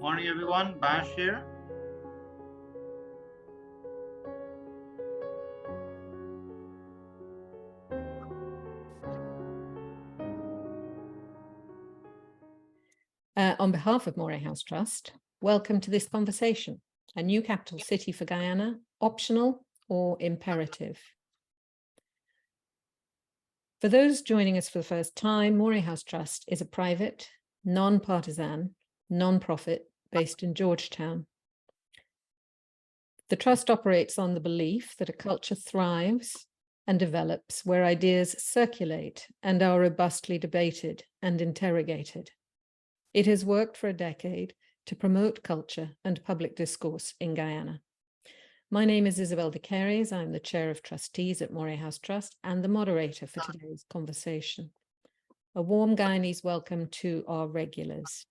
Morning, everyone. Bash here. On behalf of Moray House Trust, welcome to this conversation, a new capital city for Guyana, optional or imperative. For those joining us for the first time, Moray House Trust is a private, non-partisan, non-profit based in Georgetown. The trust operates on the belief that a culture thrives and develops where ideas circulate and are robustly debated and interrogated. It has worked for a decade to promote culture and public discourse in Guyana. My name is Isabel de Carries. I'm the Chair of Trustees at Moray House Trust and the moderator for today's conversation. A warm Guyanese welcome to our regulars.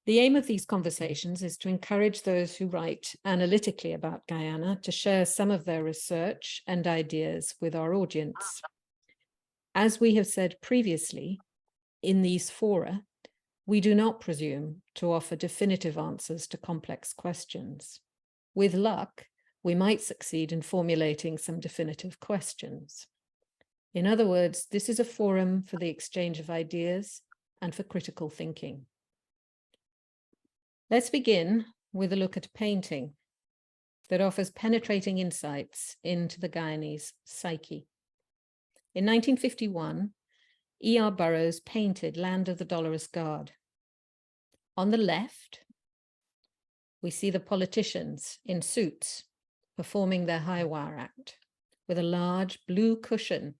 The aim of these conversations is to encourage those who write analytically about Guyana to share some of their research and ideas with our audience. As we have said previously, in these fora, we do not presume to offer definitive answers to complex questions. With luck, we might succeed in formulating some definitive questions. In other words, this is a forum for the exchange of ideas and for critical thinking. Let's begin with a look at a painting that offers penetrating insights into the Guyanese psyche. In 1951, E.R. Burroughs painted Land of the Dolorous Guard. On the left, we see the politicians in suits performing their high wire act with a large blue cushion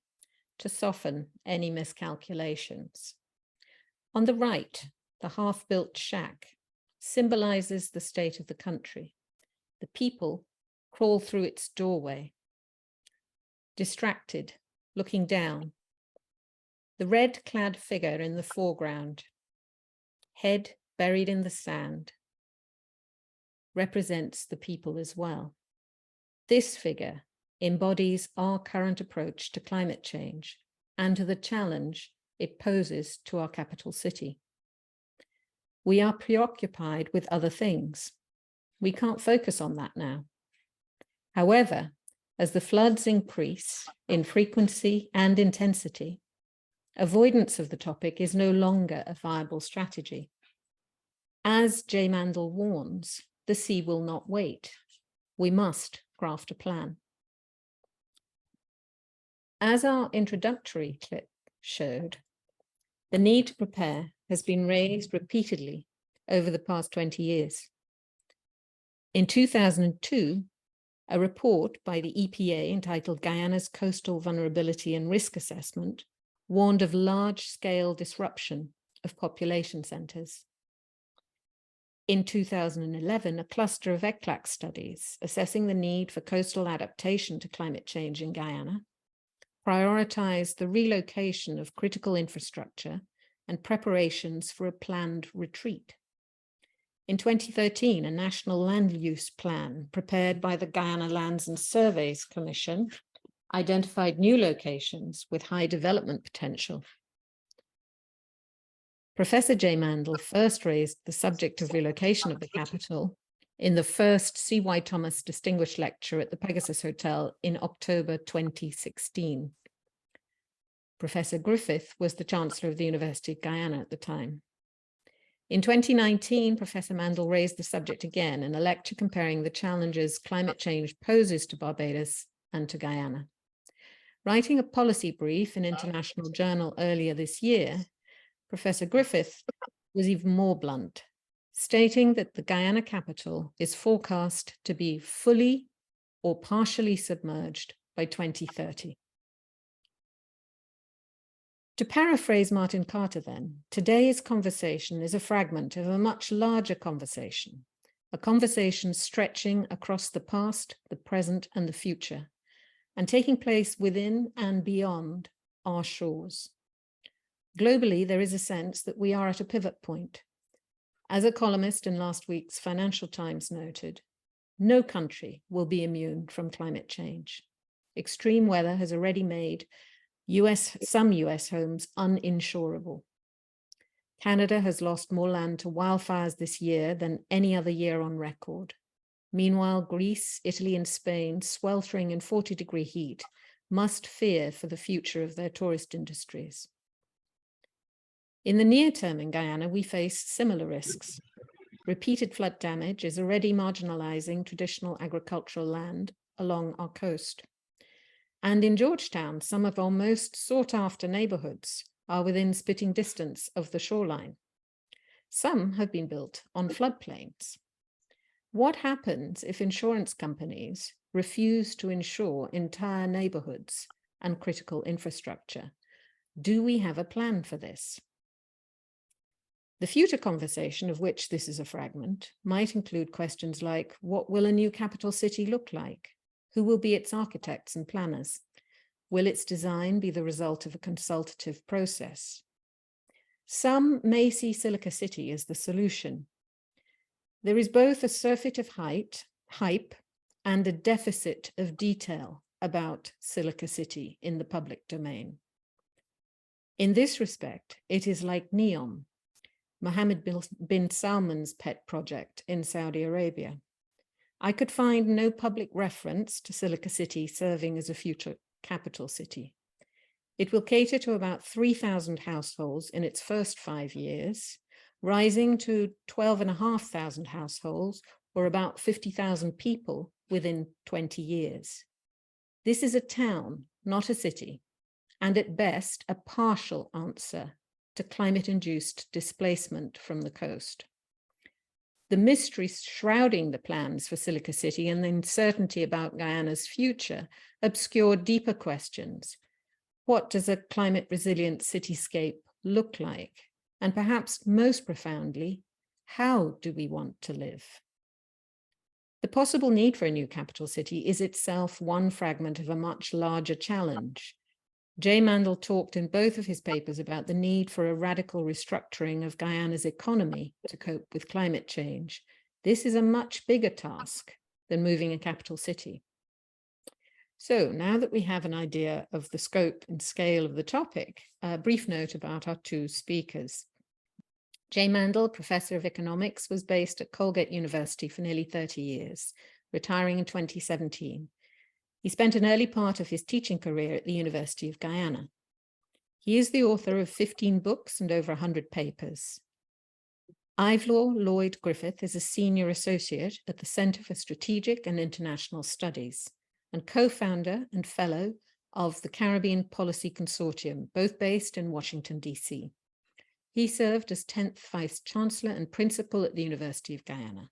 to soften any miscalculations. On the right, the half-built shack symbolizes the state of the country. The people crawl through its doorway, distracted, looking down. The red-clad figure in the foreground, head buried in the sand, represents the people as well. This figure embodies our current approach to climate change and to the challenge it poses to our capital city. We are preoccupied with other things. We can't focus on that now. However, as the floods increase in frequency and intensity, avoidance of the topic is no longer a viable strategy. As Jay Mandle warns, the sea will not wait. We must craft a plan. As our introductory clip showed, the need to prepare has been raised repeatedly over the past 20 years. In 2002, a report by the EPA entitled Guyana's Coastal Vulnerability and Risk Assessment warned of large-scale disruption of population centres. In 2011, a cluster of ECLAC studies assessing the need for coastal adaptation to climate change in Guyana prioritised the relocation of critical infrastructure and preparations for a planned retreat. In 2013, a national land use plan prepared by the Guyana Lands and Surveys Commission identified new locations with high development potential. Professor Jay Mandle first raised the subject of relocation of the capital in the first C.Y. Thomas Distinguished Lecture at the Pegasus Hotel in October 2016. Professor Griffith was the Chancellor of the University of Guyana at the time. In 2019, Professor Mandle raised the subject again in a lecture comparing the challenges climate change poses to Barbados and to Guyana. Writing a policy brief in International Journal earlier this year, Professor Griffith was even more blunt, stating that the Guyana capital is forecast to be fully or partially submerged by 2030. To paraphrase Martin Carter then, today's conversation is a fragment of a much larger conversation, a conversation stretching across the past, the present, and the future, and taking place within and beyond our shores. Globally, there is a sense that we are at a pivot point. As a columnist in last week's Financial Times noted, no country will be immune from climate change. Extreme weather has already made some US homes uninsurable. Canada has lost more land to wildfires this year than any other year on record. Meanwhile, Greece, Italy, and Spain, sweltering in 40-degree heat, must fear for the future of their tourist industries. In the near term in Guyana, we face similar risks. Repeated flood damage is already marginalizing traditional agricultural land along our coast. And in Georgetown, some of our most sought-after neighborhoods are within spitting distance of the shoreline. Some have been built on floodplains. What happens if insurance companies refuse to insure entire neighborhoods and critical infrastructure? Do we have a plan for this? The future conversation, of which this is a fragment, might include questions like, what will a new capital city look like? Who will be its architects and planners? Will its design be the result of a consultative process? Some may see Silica City as the solution. There is both a surfeit of hype and a deficit of detail about Silica City in the public domain. In this respect, it is like NEOM, Mohammed bin Salman's pet project in Saudi Arabia. I could find no public reference to Silica City serving as a future capital city. It will cater to about 3,000 households in its first 5 years, rising to 12,500 households, or about 50,000 people within 20 years. This is a town, not a city, and at best a partial answer to climate-induced displacement from the coast. The mystery shrouding the plans for Silica City and the uncertainty about Guyana's future obscure deeper questions. What does a climate-resilient cityscape look like? And perhaps most profoundly, how do we want to live? The possible need for a new capital city is itself one fragment of a much larger challenge. Jay Mandle talked in both of his papers about the need for a radical restructuring of Guyana's economy to cope with climate change. This is a much bigger task than moving a capital city. So now that we have an idea of the scope and scale of the topic, a brief note about our two speakers. Jay Mandle, Professor of Economics, was based at Colgate University for nearly 30 years, retiring in 2017. He spent an early part of his teaching career at the University of Guyana. He is the author of 15 books and over 100 papers. Ivelaw Lloyd Griffith is a senior associate at the Center for Strategic and International Studies and co-founder and fellow of the Caribbean Policy Consortium, both based in Washington, D.C. He served as 10th Vice Chancellor and Principal at the University of Guyana.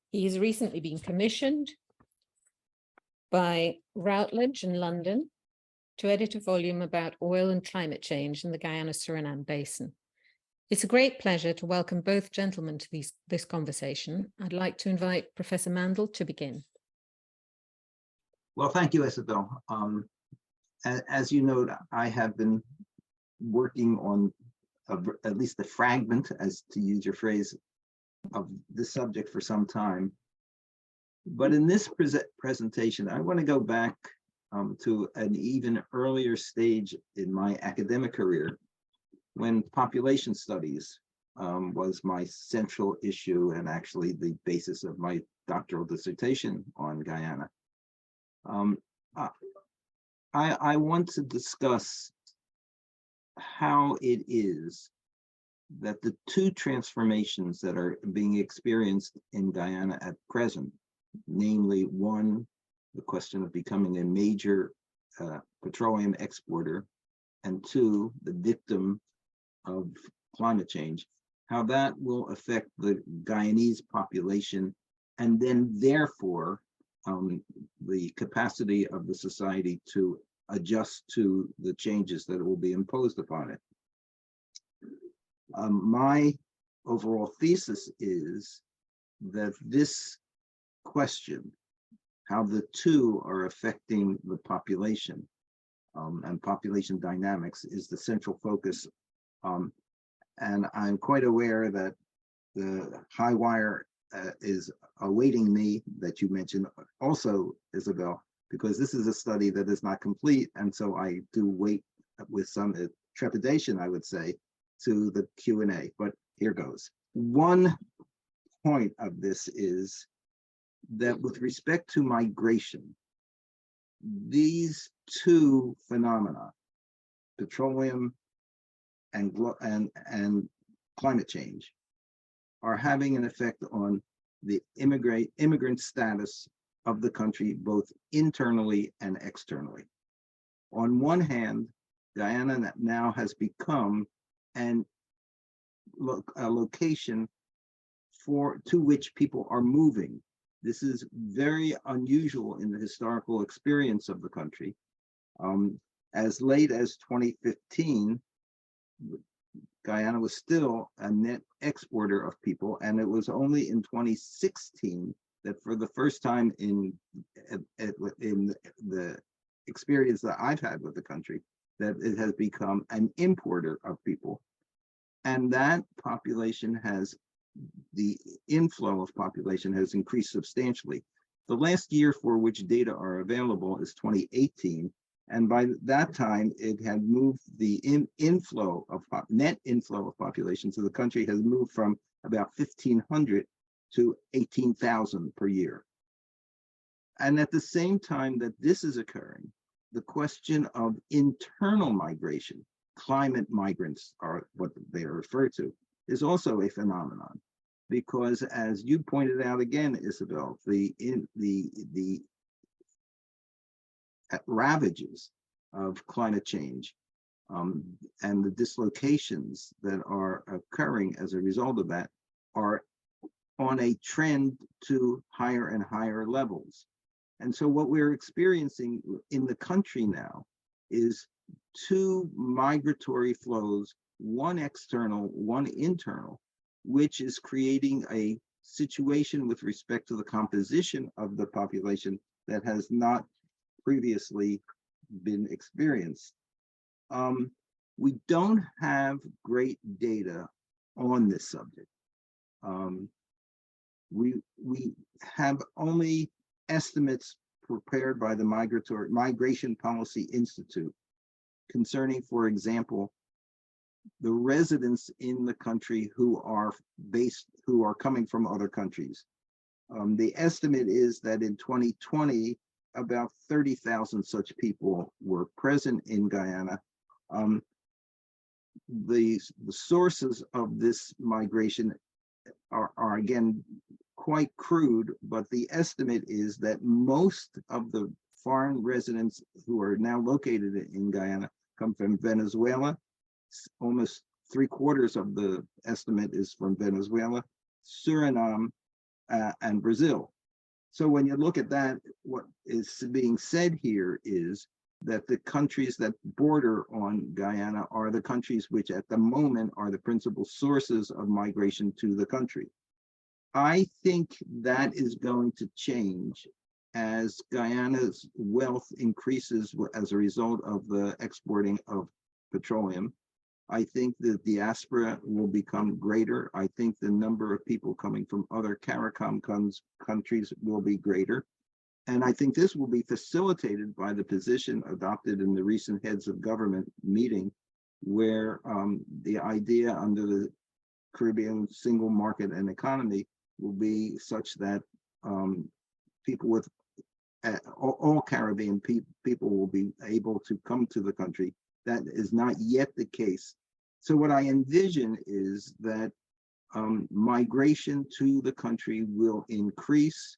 He has recently been commissioned by Routledge in London to edit a volume about oil and climate change in the Guyana-Suriname Basin. It's a great pleasure to welcome both gentlemen to this conversation. I'd like to invite Professor Mandle to begin. Well, thank you, Isabel. As you know, I have been working on at least a fragment, as to use your phrase, of this subject for some time. But in this presentation, I want to go back to an even earlier stage in my academic career, when population studies was my central issue and actually the basis of my doctoral dissertation on Guyana. I want to discuss how it is that the two transformations that are being experienced in Guyana at present, namely one, the question of becoming a major petroleum exporter, and two, the victim of climate change, how that will affect the Guyanese population, and then therefore the capacity of the society to adjust to the changes that will be imposed upon it. My overall thesis is that this question, how the two are affecting the population and population dynamics, is the central focus. And I'm quite aware that the high wire is awaiting me, that you mentioned also, Isabel, because this is a study that is not complete. And so I do wait with some trepidation, I would say, to the Q&A, but here goes. One point of this is that with respect to migration, these two phenomena, petroleum and climate change, are having an effect on the immigrant status of the country, both internally and externally. On one hand, Guyana now has become a location to which people are moving. This is very unusual in the historical experience of the country. As late as 2015, Guyana was still a net exporter of people, and it was only in 2016 that, for the first time in the experience that I've had with the country, that it has become an importer of people. And that the inflow of population has increased substantially. The last year for which data are available is 2018. And by that time, it had moved the net inflow of population to the country has moved from about 1,500 to 18,000 per year. And at the same time that this is occurring, the question of internal migration, climate migrants are what they are referred to, is also a phenomenon. Because, as you pointed out again, Isabel, the ravages of climate change and the dislocations that are occurring as a result of that are on a trend to higher and higher levels. And so what we're experiencing in the country now is two migratory flows, one external, one internal, which is creating a situation with respect to the composition of the population that has not previously been experienced. We don't have great data on this subject. We have only estimates prepared by the Migration Policy Institute concerning, for example, the residents in the country who are coming from other countries. The estimate is that in 2020, about 30,000 such people were present in Guyana. The sources of this migration are again quite crude, but the estimate is that most of the foreign residents who are now located in Guyana come from Venezuela. Almost 3/4 of the estimate is from Venezuela, Suriname, and Brazil. So when you look at that, what is being said here is that the countries that border on Guyana are the countries which at the moment are the principal sources of migration to the country. I think that is going to change as Guyana's wealth increases as a result of the exporting of petroleum. I think the diaspora will become greater. I think the number of people coming from other CARICOM countries will be greater. And I think this will be facilitated by the position adopted in the recent heads of government meeting, where the idea under the Caribbean single market and economy will be such that people with all Caribbean people will be able to come to the country. That is not yet the case. So what I envision is that migration to the country will increase.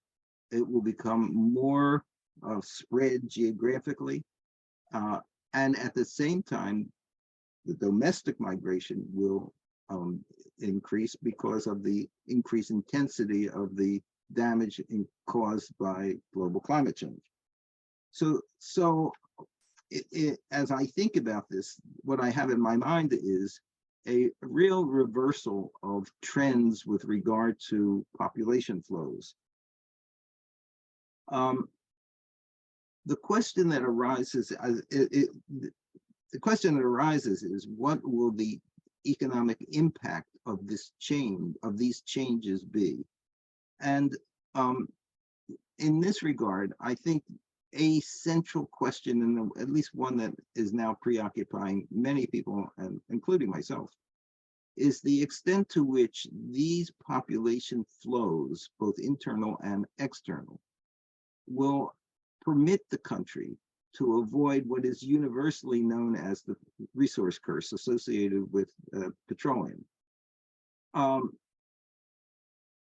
It will become more spread geographically. And at the same time, the domestic migration will increase because of the increased intensity of the damage caused by global climate change. So as I think about this, what I have in my mind is a real reversal of trends with regard to population flows. The question that arises, is what will the economic impact of this change, of these changes be? And in this regard, I think a central question, and at least one that is now preoccupying many people, and including myself, is the extent to which these population flows, both internal and external, will permit the country to avoid what is universally known as the resource curse associated with petroleum.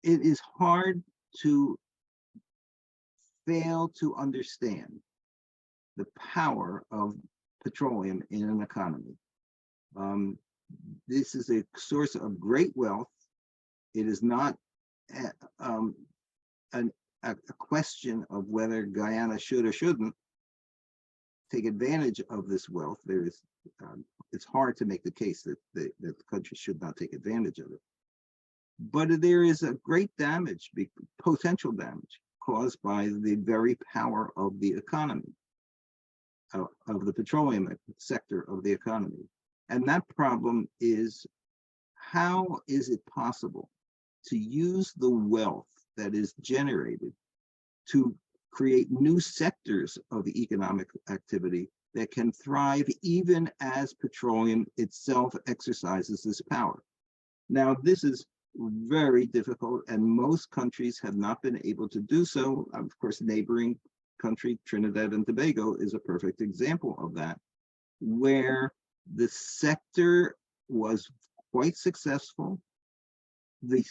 It is hard to fail to understand the power of petroleum in an economy. This is a source of great wealth. It is not a question of whether Guyana should or shouldn't take advantage of this wealth. There is, it's hard to make the case that the country should not take advantage of it. But there is a great damage, potential damage, caused by the very power of the economy, of the petroleum sector of the economy. And that problem is, how is it possible to use the wealth that is generated to create new sectors of the economic activity that can thrive even as petroleum itself exercises this power? Now, this is very difficult, and most countries have not been able to do so. Of course, neighboring country, Trinidad and Tobago, is a perfect example of that, where the sector was quite successful. The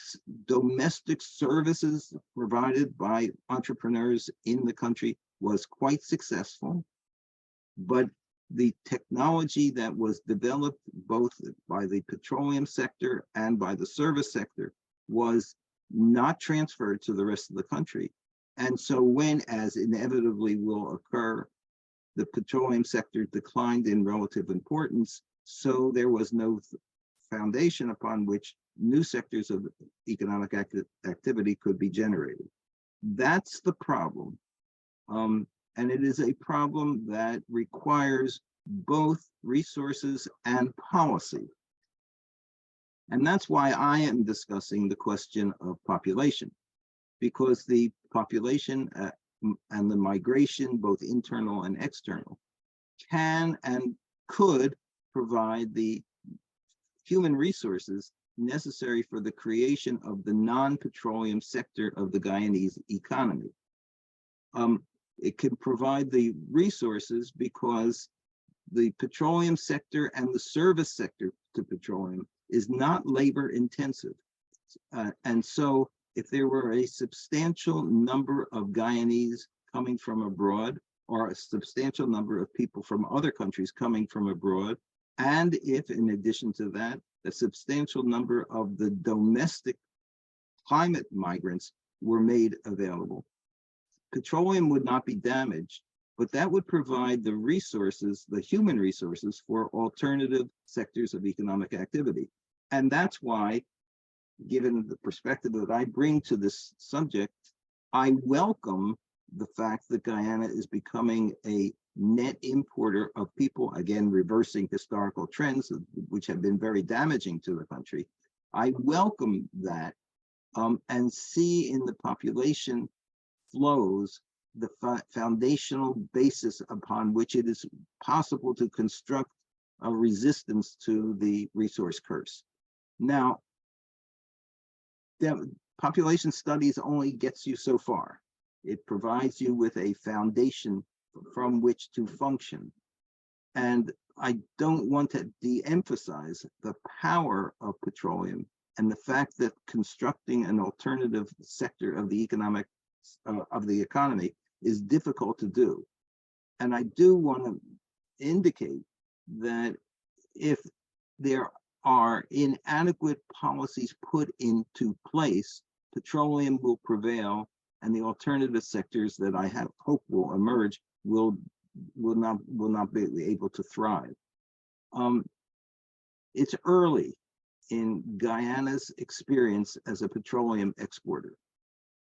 domestic services provided by entrepreneurs in the country was quite successful, but the technology that was developed both by the petroleum sector and by the service sector was not transferred to the rest of the country. And so when, as inevitably will occur, the petroleum sector declined in relative importance, so there was no foundation upon which new sectors of economic activity could be generated. That's the problem. And it is a problem that requires both resources and policy. And that's why I am discussing the question of population, because the population and the migration, both internal and external, can and could provide the human resources necessary for the creation of the non-petroleum sector of the Guyanese economy. It can provide the resources because the petroleum sector and the service sector to petroleum is not labor intensive. And so if there were a substantial number of Guyanese coming from abroad, or a substantial number of people from other countries coming from abroad, and if in addition to that, a substantial number of the domestic climate migrants were made available, petroleum would not be damaged, but that would provide the resources, the human resources, for alternative sectors of economic activity. And that's why, given the perspective that I bring to this subject, I welcome the fact that Guyana is becoming a net importer of people, again, reversing historical trends, which have been very damaging to the country. I welcome that and see in the population flows the foundational basis upon which it is possible to construct a resistance to the resource curse. Now, the population studies only gets you so far. It provides you with a foundation from which to function. And I don't want to de-emphasize the power of petroleum and the fact that constructing an alternative sector of the economy is difficult to do. And I do want to indicate that if there are inadequate policies put into place, petroleum will prevail, and the alternative sectors that I hope will emerge will not be able to thrive. It's early in Guyana's experience as a petroleum exporter,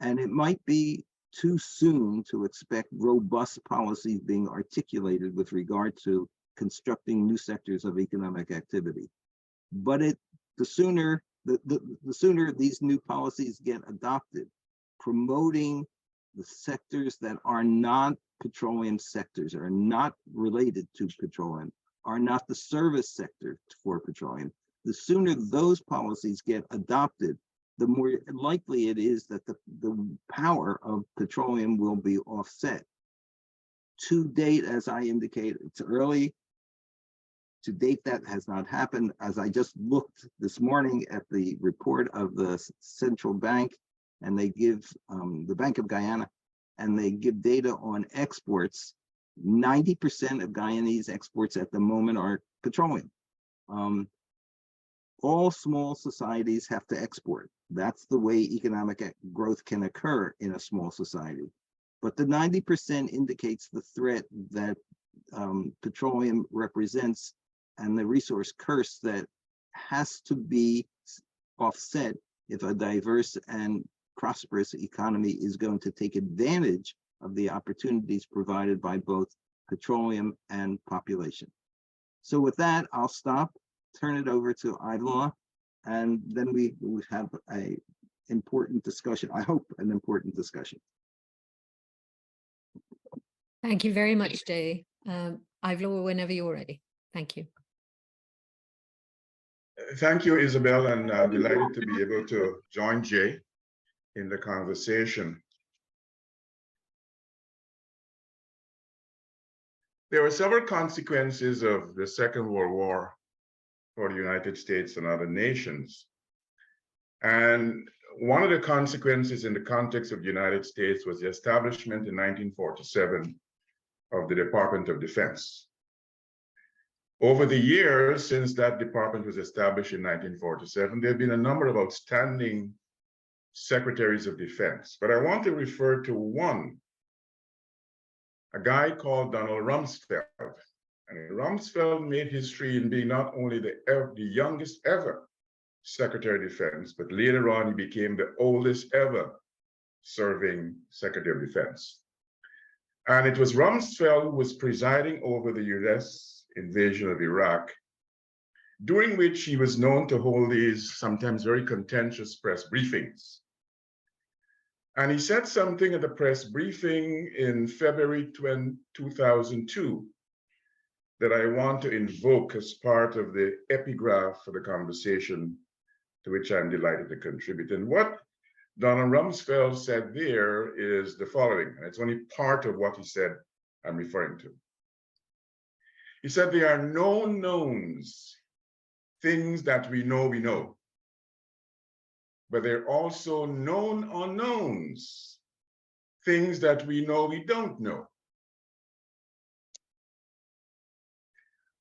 and it might be too soon to expect robust policies being articulated with regard to constructing new sectors of economic activity. But the sooner these new policies get adopted, promoting the sectors that are not petroleum sectors, are not related to petroleum, are not the service sector for petroleum, the sooner those policies get adopted, the more likely it is that the power of petroleum will be offset. To date, as I indicated, it's early. To date, that has not happened. As I just looked this morning at the report of the central bank, and they give the Bank of Guyana, and they give data on exports. 90% of Guyanese exports at the moment are petroleum. All small societies have to export. That's the way economic growth can occur in a small society. But the 90% indicates the threat that petroleum represents and the resource curse that has to be offset if a diverse and prosperous economy is going to take advantage of the opportunities provided by both petroleum and population. So with that, I'll stop, turn it over to Ivelaw, and then we have an important discussion. I hope an important discussion. Thank you very much, Jay. Ivelaw, whenever you're ready. Thank you. Thank you, Isabel, and delighted to be able to join Jay in the conversation. There were several consequences of the Second World War for the United States and other nations. And one of the consequences in the context of the United States was the establishment in 1947 of the Department of Defense. Over the years since that department was established in 1947, there have been a number of outstanding secretaries of defense, but I want to refer to one, a guy called Donald Rumsfeld. And Rumsfeld made history in being not only the youngest ever Secretary of Defense, but later on he became the oldest ever serving Secretary of Defense. And it was Rumsfeld who was presiding over the US invasion of Iraq, during which he was known to hold these sometimes very contentious press briefings. And he said something at the press briefing in February 2002 that I want to invoke as part of the epigraph for the conversation to which I'm delighted to contribute. And what Donald Rumsfeld said there is the following, and it's only part of what he said I'm referring to. He said, there are known knowns, things that we know, but there are also known unknowns, things that we don't know.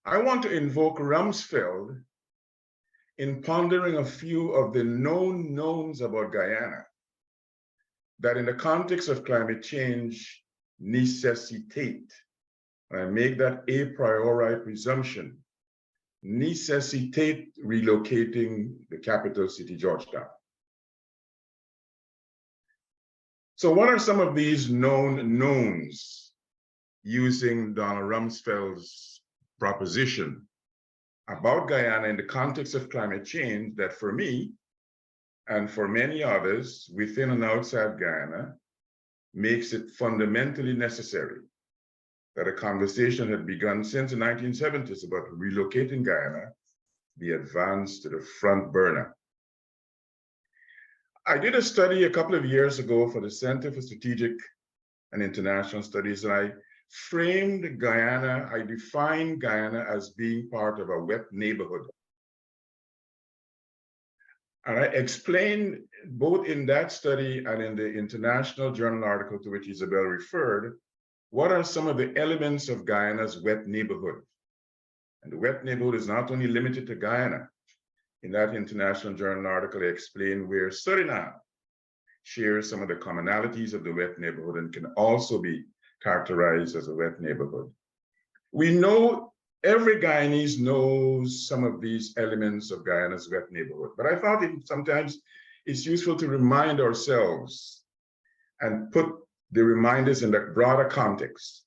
I want to invoke Rumsfeld in pondering a few of the known knowns about Guyana, that in the context of climate change necessitate, I make that a priori presumption, necessitate relocating the capital city, Georgetown. So what are some of these known knowns using Donald Rumsfeld's proposition about Guyana in the context of climate change that for me and for many others within and outside Guyana makes it fundamentally necessary that a conversation had begun since the 1970s about relocating Guyana be advanced to the front burner. I did a study a couple of years ago for the Center for Strategic and International Studies, and I framed Guyana, I defined Guyana as being part of a wet neighborhood. And I explained both in that study and in the international journal article to which Isabel referred, what are some of the elements of Guyana's wet neighborhood? And the wet neighborhood is not only limited to Guyana. In that international journal article, I explained where Suriname shares some of the commonalities of the wet neighborhood and can also be characterized as a wet neighborhood. We know every Guyanese knows some of these elements of Guyana's wet neighborhood, but I thought sometimes it's useful to remind ourselves and put the reminders in that broader context.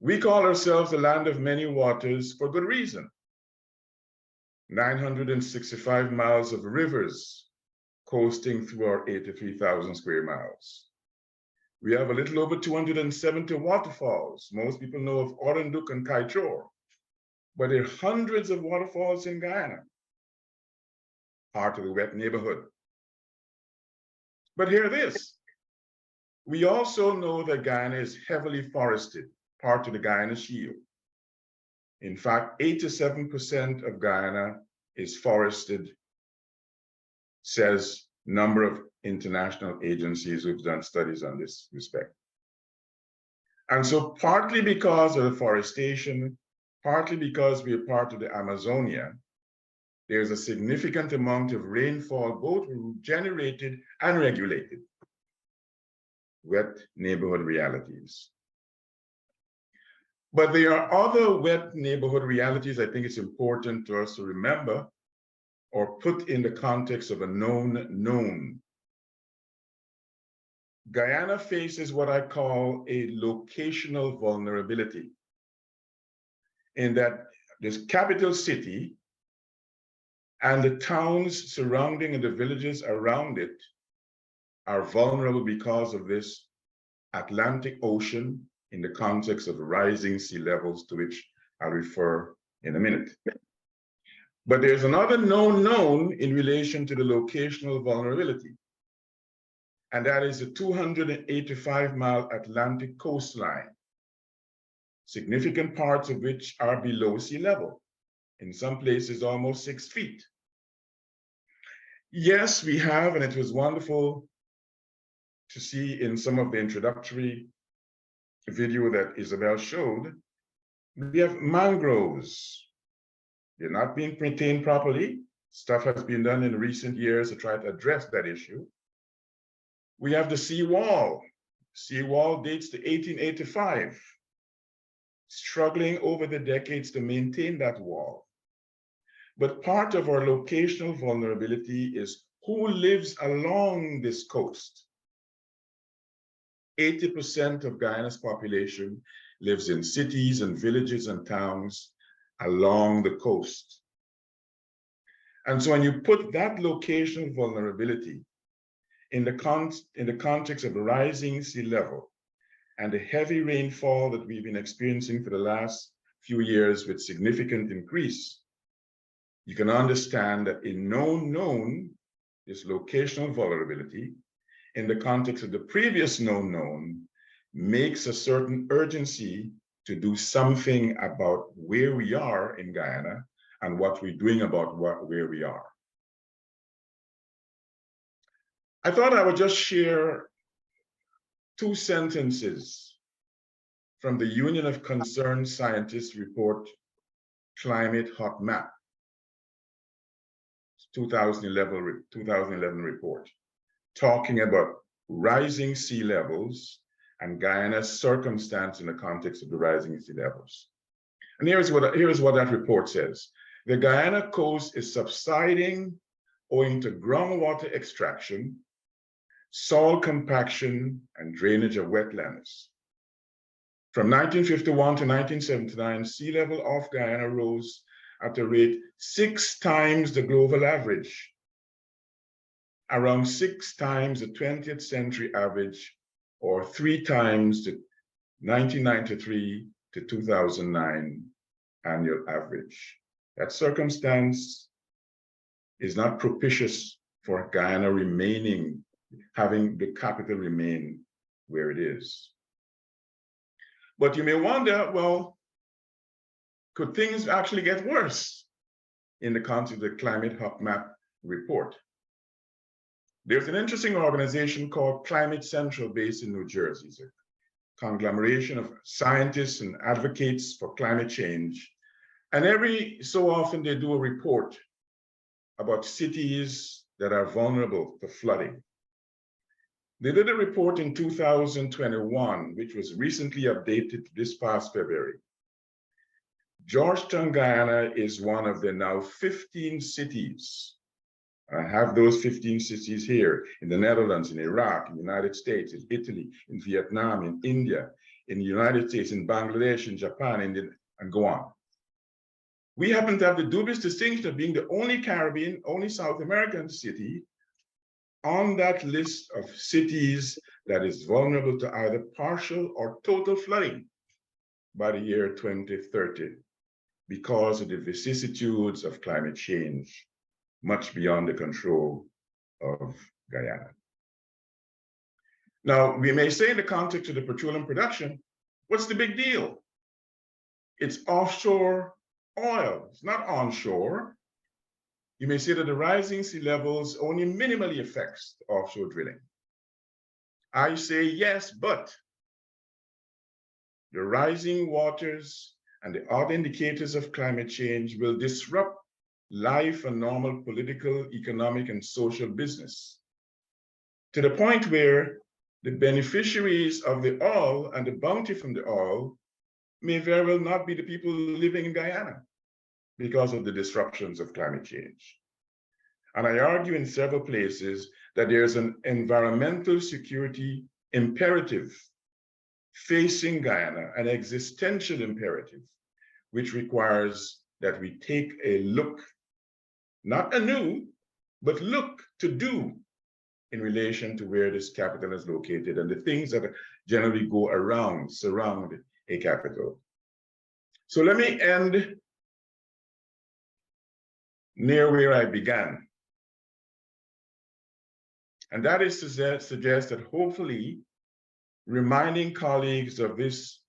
We call ourselves the land of many waters for good reason. 965 miles of rivers coasting through our 83,000 square miles. We have a little over 270 waterfalls. Most people know of Orunduk and Kaichor, but there are hundreds of waterfalls in Guyana, part of the wet neighborhood. But hear this, we also know that Guyana is heavily forested, part of the Guyana Shield. In fact, 87% of Guyana is forested, says number of international agencies who've done studies on this respect. And so partly because of the forestation, partly because we are part of the Amazonia, there's a significant amount of rainfall, both generated and regulated. Wet neighborhood realities. But there are other wet neighborhood realities I think it's important to us to remember or put in the context of a known known. Guyana faces what I call a locational vulnerability, in that this capital city and the towns surrounding and the villages around it are vulnerable because of this Atlantic Ocean in the context of rising sea levels, to which I'll refer in a minute. But there's another known known in relation to the locational vulnerability, and that is the 285-mile Atlantic coastline, significant parts of which are below sea level, in some places almost 6 feet. Yes, we have, and it was wonderful to see in some of the introductory video that Isabel showed, we have mangroves. They're not being maintained properly. Stuff has been done in recent years to try to address that issue. We have the seawall. Seawall dates to 1885, struggling over the decades to maintain that wall. But part of our locational vulnerability is who lives along this coast. 80% of Guyana's population lives in cities and villages and towns along the coast. And so when you put that locational vulnerability in the context of the rising sea level and the heavy rainfall that we've been experiencing for the last few years with significant increase, you can understand that in known, this locational vulnerability in the context of the previous known makes a certain urgency to do something about where we are in Guyana and what we're doing about where we are. I thought I would just share 2 sentences from the Union of Concerned Scientists report, Climate Hot Map, 2011 report, talking about rising sea levels and Guyana's circumstance in the context of the rising sea levels. And here's what that report says. The Guyana coast is subsiding owing to groundwater extraction, soil compaction, and drainage of wetlands. From 1951 to 1979, sea level off Guyana rose at a rate 6 times the global average, around 6 times the 20th century average, or 3 times the 1993 to 2009 annual average. That circumstance is not propitious for Guyana having the capital remain where it is. But you may wonder, well, could things actually get worse in the context of the Climate Hot Map report? There's an interesting organization called Climate Central based in New Jersey. It's a conglomeration of scientists and advocates for climate change. And every so often they do a report about cities that are vulnerable to flooding. They did a report in 2021, which was recently updated this past February. Georgetown, Guyana is one of the now 15 cities. I have those 15 cities here in the Netherlands, in Iraq, in the United States, in Italy, in Vietnam, in India, in the United States, in Bangladesh, in Japan, and go on. We happen to have the dubious distinction of being the only Caribbean, only South American city on that list of cities that is vulnerable to either partial or total flooding by the year 2030 because of the vicissitudes of climate change, much beyond the control of Guyana. Now, we may say in the context of the petroleum production, what's the big deal? It's offshore oil, it's not onshore. You may say that the rising sea levels only minimally affects offshore drilling. I say yes, but the rising waters and the other indicators of climate change will disrupt life and normal political, economic, and social business to the point where the beneficiaries of the oil and the bounty from the oil may very well not be the people living in Guyana because of the disruptions of climate change. And I argue in several places that there's an environmental security imperative facing Guyana, an existential imperative, which requires that we take a look, not anew, but look to do in relation to where this capital is located and the things that generally go around, surround a capital. So let me end near where I began. And that is to suggest that hopefully reminding colleagues of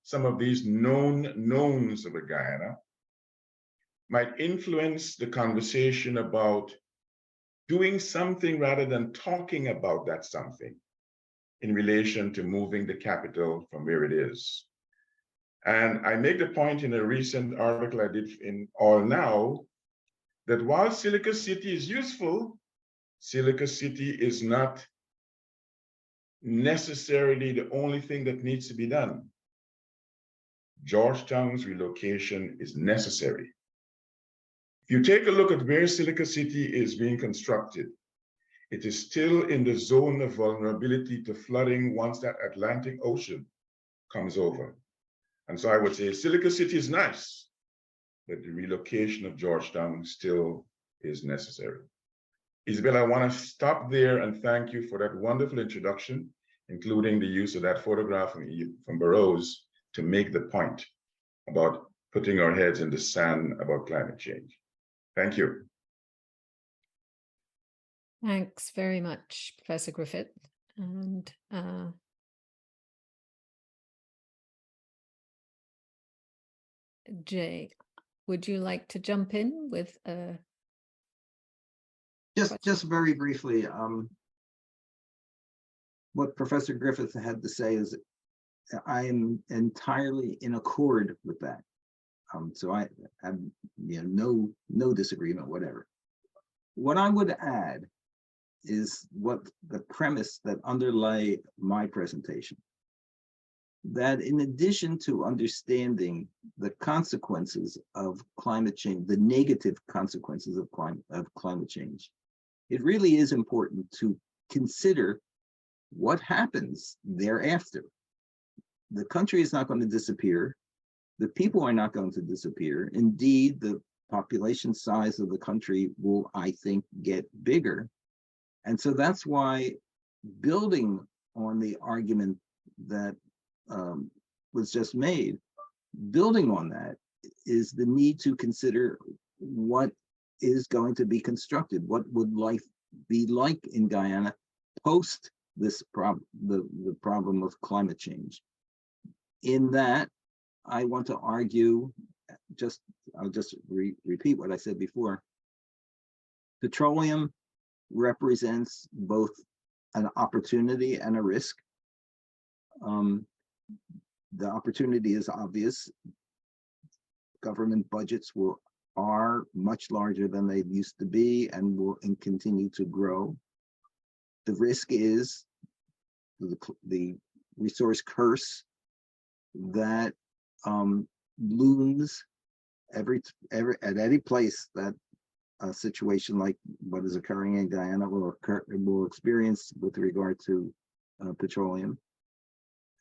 some of these known knowns of Guyana might influence the conversation about doing something rather than talking about that something in relation to moving the capital from where it is. And I make the point in a recent article I did in All Now that while Silica City is useful, Silica City is not necessarily the only thing that needs to be done. Georgetown's relocation is necessary. If you take a look at where Silica City is being constructed, it is still in the zone of vulnerability to flooding once that Atlantic Ocean comes over. And so I would say Silica City is nice, but the relocation of Georgetown still is necessary. Isabel, I want to stop there and thank you for that wonderful introduction, including the use of that photograph from Burroughs to make the point about putting our heads in the sand about climate change. Thank you. Thanks very much, Professor Griffith. And Jay, would you like to jump in with just very briefly, what Professor Griffith had to say is I am entirely in accord with that. So I have no disagreement, whatever. What I would add is what the premise that underlay my presentation. That in addition to understanding the consequences of climate change, the negative consequences of climate change, it really is important to consider what happens thereafter. The country is not going to disappear. The people are not going to disappear. Indeed, the population size of the country will, I think, get bigger. And so that's why, building on the argument that was just made, building on that is the need to consider what is going to be constructed. What would life be like in Guyana post this the problem of climate change? In that, I want to argue, I'll just repeat what I said before. Petroleum represents both an opportunity and a risk. The opportunity is obvious. Government budgets are much larger than they used to be and will continue to grow. The risk is the resource curse that looms at any place that a situation like what is occurring in Guyana will experience with regard to petroleum.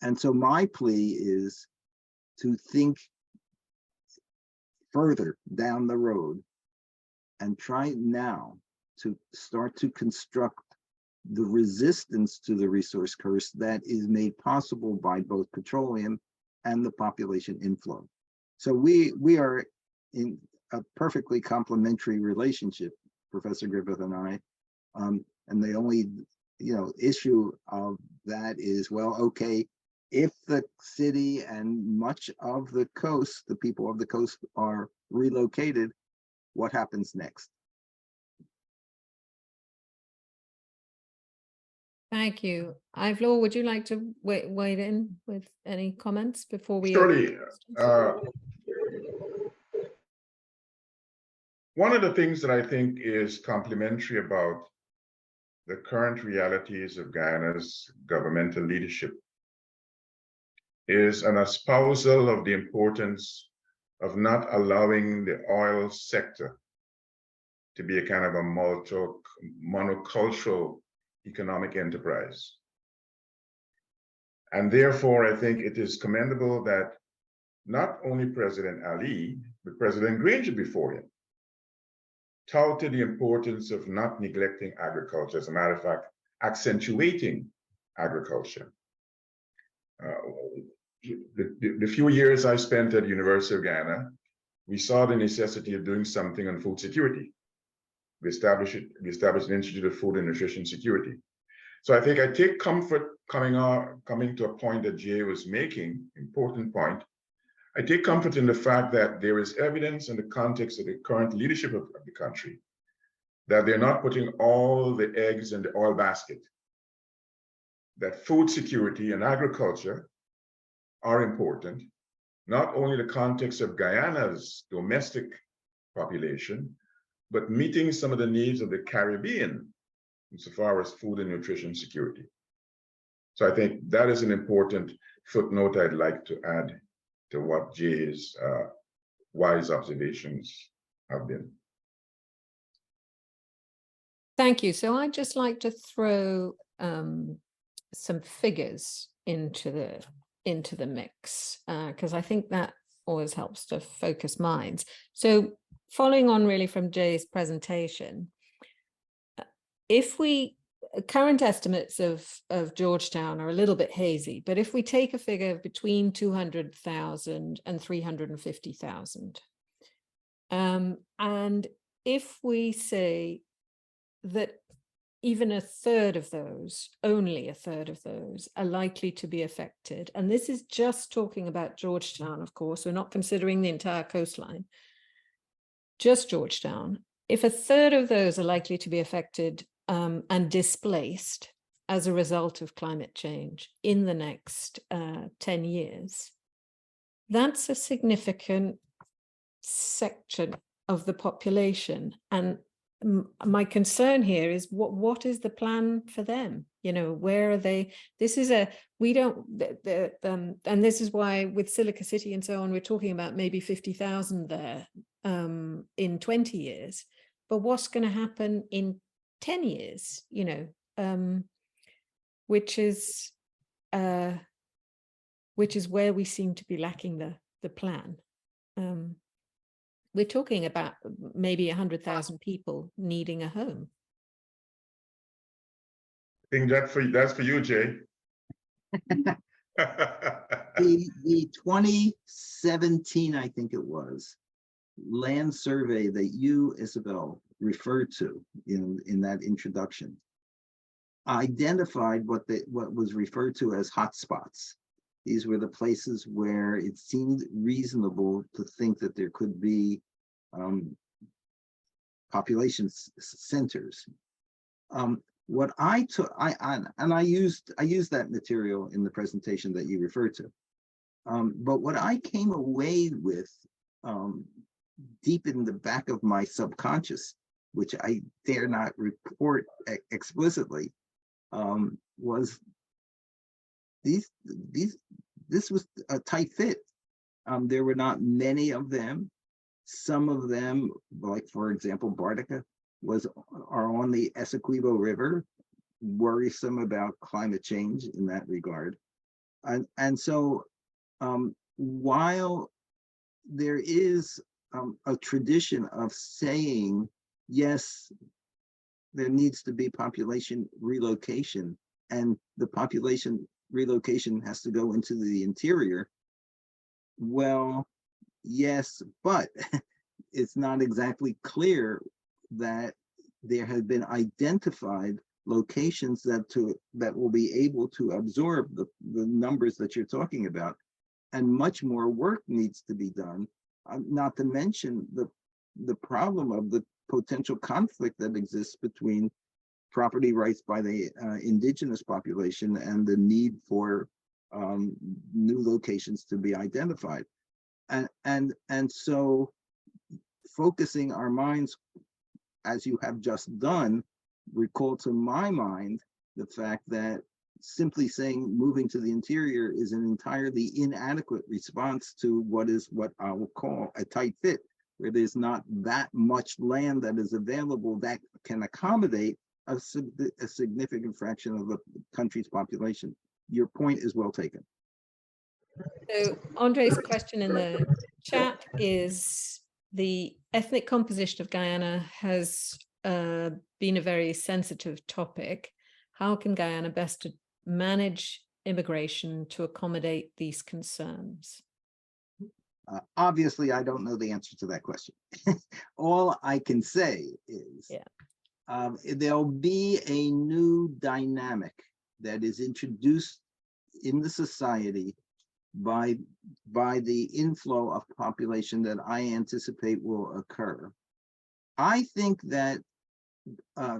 And so my plea is to think further down the road and try now to start to construct the resistance to the resource curse that is made possible by both petroleum and the population inflow. So we are in a perfectly complementary relationship, Professor Griffith and I, and the only issue of that is, well, okay, if the city and much of the coast, the people of the coast are relocated, what happens next? Thank you. Ivelaw, would you like to wade in with any comments before we? Surely. One of the things that I think is complementary about the current realities of Guyana's governmental leadership is an espousal of the importance of not allowing the oil sector to be a kind of a monocultural economic enterprise. And therefore, I think it is commendable that not only President Ali, but President Granger before him touted the importance of not neglecting agriculture, as a matter of fact, accentuating agriculture. The few years I spent at the University of Guyana, we saw the necessity of doing something on food security. We established an Institute of Food and Nutrition Security. So I think I take comfort coming to a point that Jay was making, important point. I take comfort in the fact that there is evidence in the context of the current leadership of the country that they're not putting all the eggs in the oil basket, that food security and agriculture are important, not only the context of Guyana's domestic population, but meeting some of the needs of the Caribbean insofar as food and nutrition security. So I think that is an important footnote I'd like to add to what Jay's wise observations have been. Thank you. So I'd just like to throw some figures into the mix, because I think that always helps to focus minds. So following on really from Jay's presentation, current estimates of Georgetown are a little bit hazy, but if we take a figure of between 200,000 and 350,000, and if we say that even a third of those, only a third of those, are likely to be affected, and this is just talking about Georgetown, of course, we're not considering the entire coastline, just Georgetown, if a third of those are likely to be affected and displaced as a result of climate change in the next 10 years, that's a significant section of the population. And my concern here is what is the plan for them? You know, where are they? This is we don't, and this is why with Silica City and so on, we're talking about maybe 50,000 there in 20 years. But what's going to happen in 10 years, you know, which is where we seem to be lacking the plan. We're talking about maybe 100,000 people needing a home. I think that's for you, Jay. The 2017, I think it was, land survey that you, Isabel, referred to in that introduction identified what was referred to as hotspots. These were the places where it seemed reasonable to think that there could be population centers. What I took, I used that material in the presentation that you referred to. But what I came away with deep in the back of my subconscious, which I dare not report explicitly, was this was a tight fit. There were not many of them. Some of them, like for example, Bartica, are on the Essequibo River, worrisome about climate change in that regard. And so while there is a tradition of saying, yes, there needs to be population relocation, and the population relocation has to go into the interior, well, yes, but it's not exactly clear that there have been identified locations that will be able to absorb the numbers that you're talking about, and much more work needs to be done, not to mention the problem of the potential conflict that exists between property rights by the indigenous population and the need for new locations to be identified. And so focusing our minds, as you have just done, recall to my mind the fact that simply saying moving to the interior is an entirely inadequate response to what I will call a tight fit, where there's not that much land that is available that can accommodate a significant fraction of the country's population. Your point is well taken. So Andre's question in the chat is, the ethnic composition of Guyana has been a very sensitive topic. How can Guyana best manage immigration to accommodate these concerns? Obviously, I don't know the answer to that question. All I can say is there'll be a new dynamic that is introduced in the society by the inflow of population that I anticipate will occur. I think that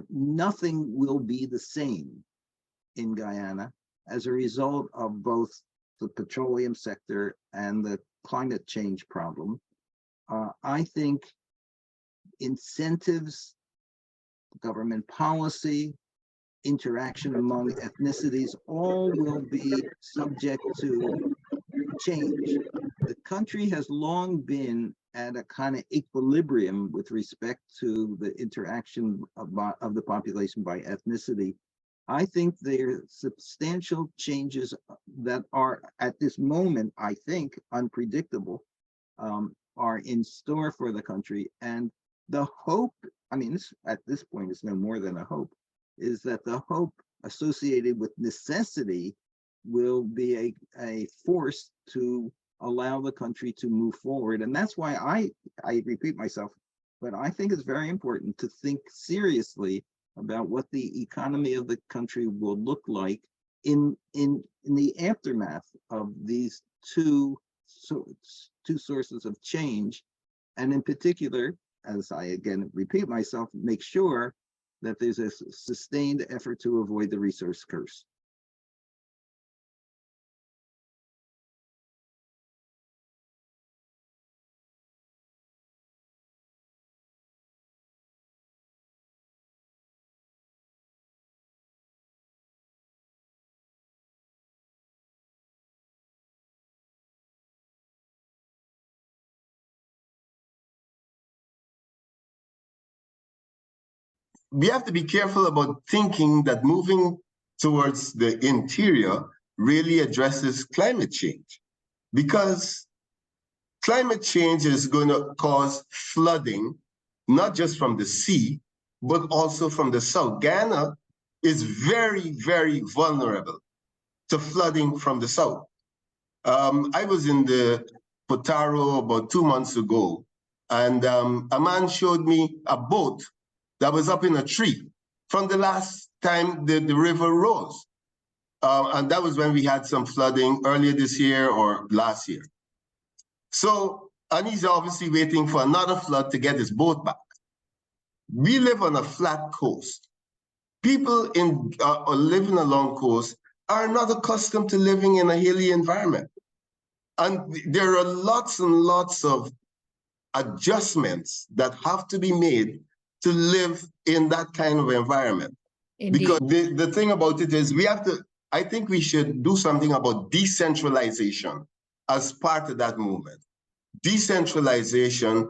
nothing will be the same in Guyana as a result of both the petroleum sector and the climate change problem. I think incentives, government policy, interaction among ethnicities, all will be subject to change. The country has long been at a kind of equilibrium with respect to the interaction of the population by ethnicity. I think there are substantial changes that are at this moment, I think, unpredictable, are in store for the country. And the hope, I mean, at this point, it's no more than a hope, is that the hope associated with necessity will be a force to allow the country to move forward. And that's why I repeat myself, but I think it's very important to think seriously about what the economy of the country will look like in the aftermath of these two sources of change. And in particular, as I again repeat myself, make sure that there's a sustained effort to avoid the resource curse. we have to be careful about thinking that moving towards the interior really addresses climate change, because climate change is going to cause flooding, not just from the sea, but also from the south. Guyana is very, very vulnerable to flooding from the south. I was in the Potaro about 2 months ago, and a man showed me a boat that was up in a tree from the last time the river rose. And that was when we had some flooding earlier this year or last year. So, and he's obviously waiting for another flood to get his boat back. We live on a flat coast. People living along coast are not accustomed to living in a hilly environment. And there are lots and lots of adjustments that have to be made to live in that kind of environment. Indeed. Because the thing about it is I think we should do something about decentralization as part of that movement. Decentralization,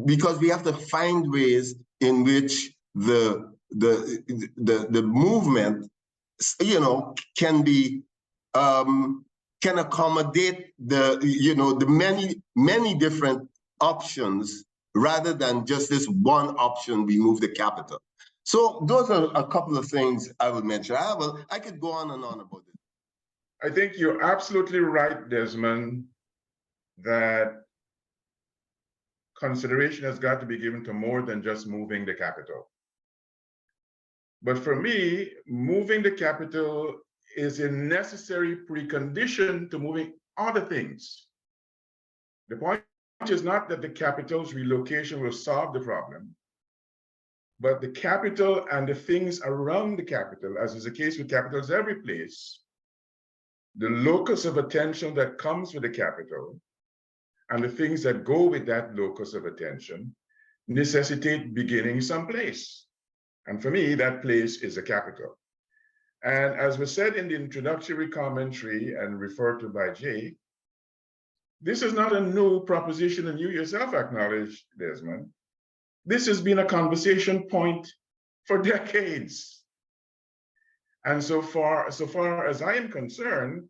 because we have to find ways in which the movement, can accommodate the many different options, rather than just this one option, we move the capital. So those are a couple of things I would mention. I could go on and on about it. I think you're absolutely right, Desmond, that consideration has got to be given to more than just moving the capital. But for me, moving the capital is a necessary precondition to moving other things. The point is not that the capital's relocation will solve the problem, but the capital and the things around the capital, as is the case with capitals every place, the locus of attention that comes with the capital and the things that go with that locus of attention necessitate beginning someplace. And for me, that place is a capital. And as was said in the introductory commentary and referred to by Jay, this is not a new proposition, and you yourself acknowledge, Desmond. This has been a conversation point for decades. And so far as I am concerned,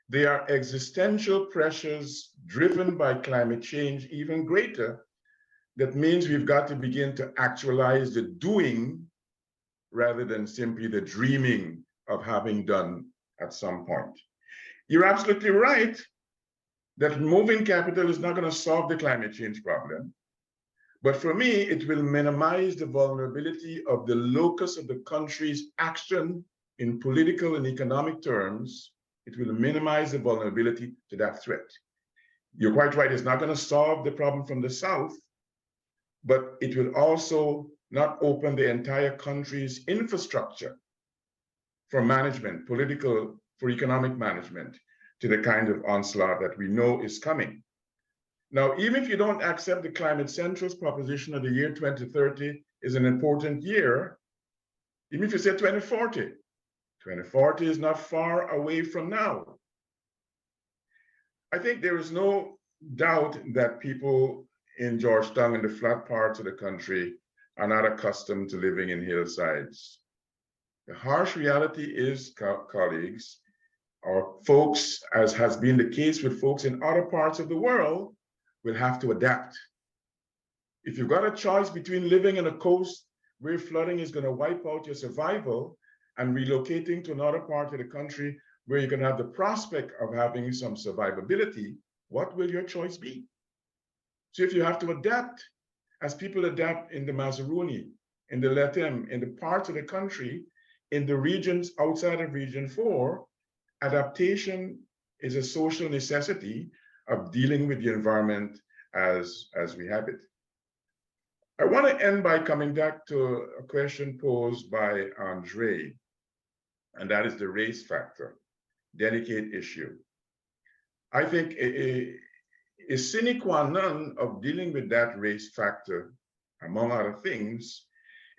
there are existential pressures driven by climate change even greater. That means we've got to begin to actualize the doing rather than simply the dreaming of having done at some point. You're absolutely right that moving capital is not going to solve the climate change problem. But for me, it will minimize the vulnerability of the locus of the country's action in political and economic terms. It will minimize the vulnerability to that threat. You're quite right, it's not going to solve the problem from the south, but it will also not open the entire country's infrastructure for management, political, for economic management, to the kind of onslaught that we know is coming. Now, even if you don't accept the Climate Central's proposition of the year 2030 is an important year, even if you say 2040, 2040 is not far away from now. I think there is no doubt that people in Georgetown and the flat parts of the country are not accustomed to living in hillsides. The harsh reality is, colleagues, or folks, as has been the case with folks in other parts of the world, will have to adapt. If you've got a choice between living in a coast where flooding is going to wipe out your survival and relocating to another part of the country where you're going to have the prospect of having some survivability, what will your choice be? So if you have to adapt, as people adapt in the Mazaruni, in the Letem, in the parts of the country, in the regions outside of Region 4, adaptation is a social necessity of dealing with the environment as we have it. I want to end by coming back to a question posed by Andre, and that is the race factor, delicate issue. I think a sine qua non of dealing with that race factor, among other things,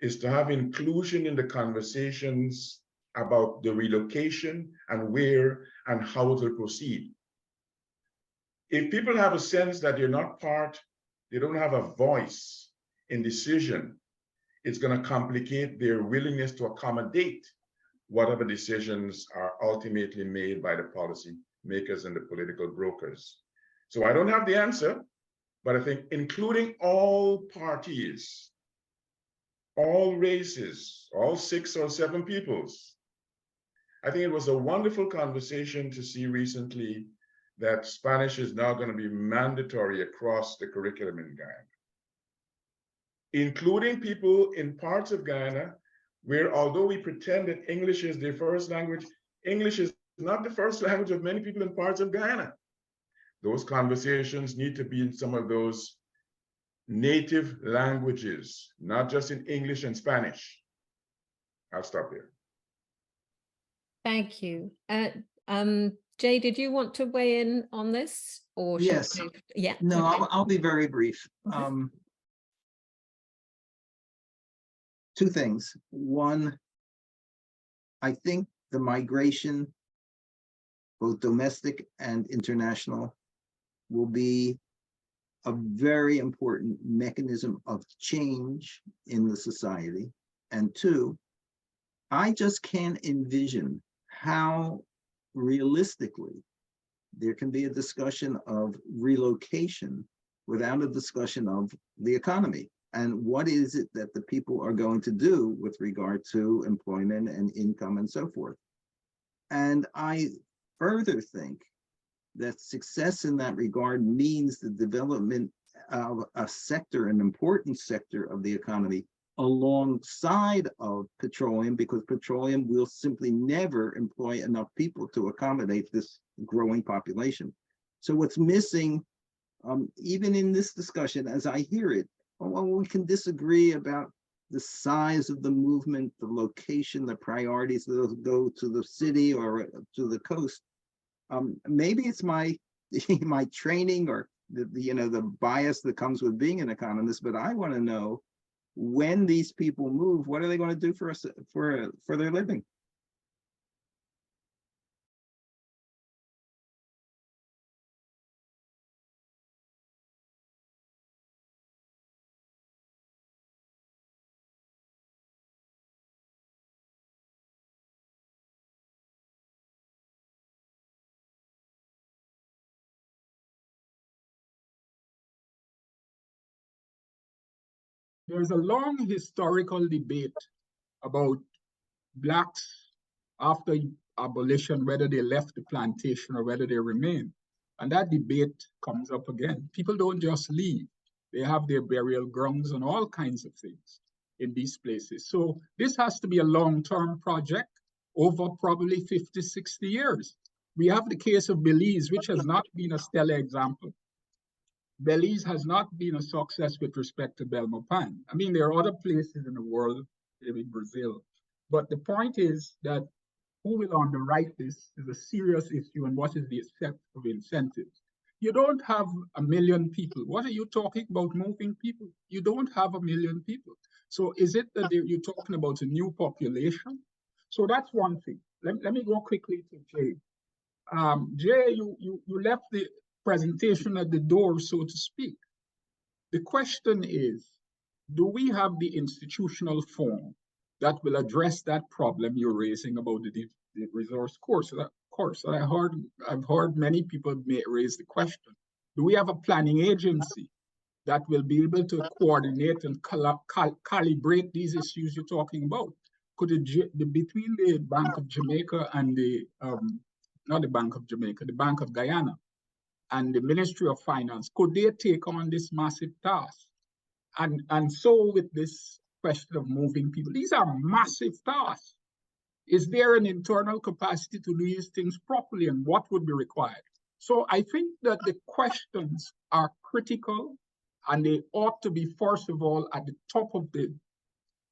is to have inclusion in the conversations about the relocation and where and how to proceed. If people have a sense that they're not part, they don't have a voice in decision it's going to complicate their willingness to accommodate whatever decisions are ultimately made by the policy makers and the political brokers. So I don't have the answer, but I think including all parties, all races, all 6 or 7 peoples, I think it was a wonderful conversation to see recently that Spanish is now going to be mandatory across the curriculum in Guyana, including people in parts of Guyana where, although we pretend that English is their first language, English is not the first language of many people in parts of Guyana. Those conversations need to be in some of those native languages, not just in English and Spanish. I'll stop there. Thank you. Jay, did you want to weigh in on this? Or Yes. Yeah. No, okay. I'll be very brief. Okay. 2 things. One, I think the migration, both domestic and international, will be a very important mechanism of change in the society. And 2, I just can't envision how realistically there can be a discussion of relocation without a discussion of the economy. And what is it that the people are going to do with regard to employment and income and so forth? And I further think that success in that regard means the development of a sector, an important sector of the economy, alongside of petroleum, because petroleum will simply never employ enough people to accommodate this growing population. So what's missing, even in this discussion, as I hear it, well, we can disagree about the size of the movement, the location, the priorities that go to the city or to the coast. Maybe it's my my training or the bias that comes with being an economist, but I want to know, when these people move, what are they going to do for us for their living? There's a long historical debate about Blacks after abolition, whether they left the plantation or whether they remained. And that debate comes up again. People don't just leave. They have their burial grounds and all kinds of things in these places. So this has to be a long-term project over probably 50, 60 years. We have the case of Belize, which has not been a stellar example. Belize has not been a success with respect to Belmopan. I mean, there are other places in the world, maybe Brazil. But the point is that who will underwrite this is a serious issue, and what is the effect of incentives? You don't have 1 million people. What are you talking about moving people? You don't have 1 million people. So is it that you're talking about a new population? So that's one thing. Let me go quickly to Jay. Jay, you left the presentation at the door, so to speak. The question is, do we have the institutional form that will address that problem you're raising about the resource course? I've heard many people raise the question. Do we have a planning agency that will be able to coordinate and calibrate these issues you're talking about? Could between the Bank of Jamaica and not the Bank of Jamaica, the Bank of Guyana and the Ministry of Finance, could they take on this massive task? And so with this question of moving people, these are massive tasks. Is there an internal capacity to do these things properly, and what would be required? So I think that the questions are critical, and they ought to be, first of all, at the top of the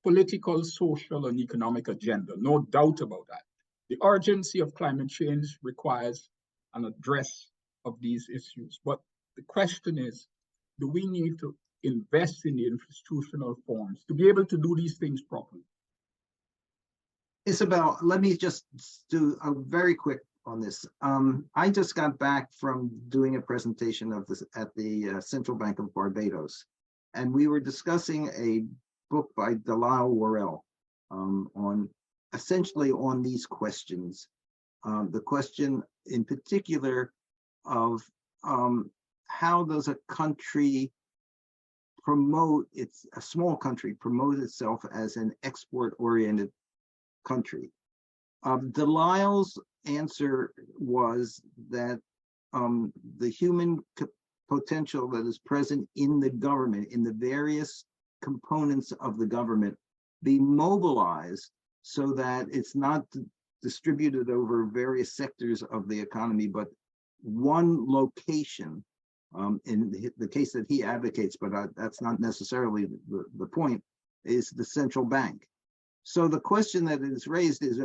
political, social, and economic agenda. No doubt about that. The urgency of climate change requires an address of these issues. But the question is, do we need to invest in the institutional forms to be able to do these things properly? Isabel, let me just do a very quick on this. I just got back from doing a presentation of this at the Central Bank of Barbados, and we were discussing a book by Delisle Worrell on essentially on these questions. The question in particular of how does a country promote a small country promote itself as an export-oriented country. Delisle's answer was that the human potential that is present in the government, in the various components of the government, be mobilized so that it's not distributed over various sectors of the economy, but one location. In the case that he advocates, but that's not necessarily the point, is the central bank. So the question that is raised is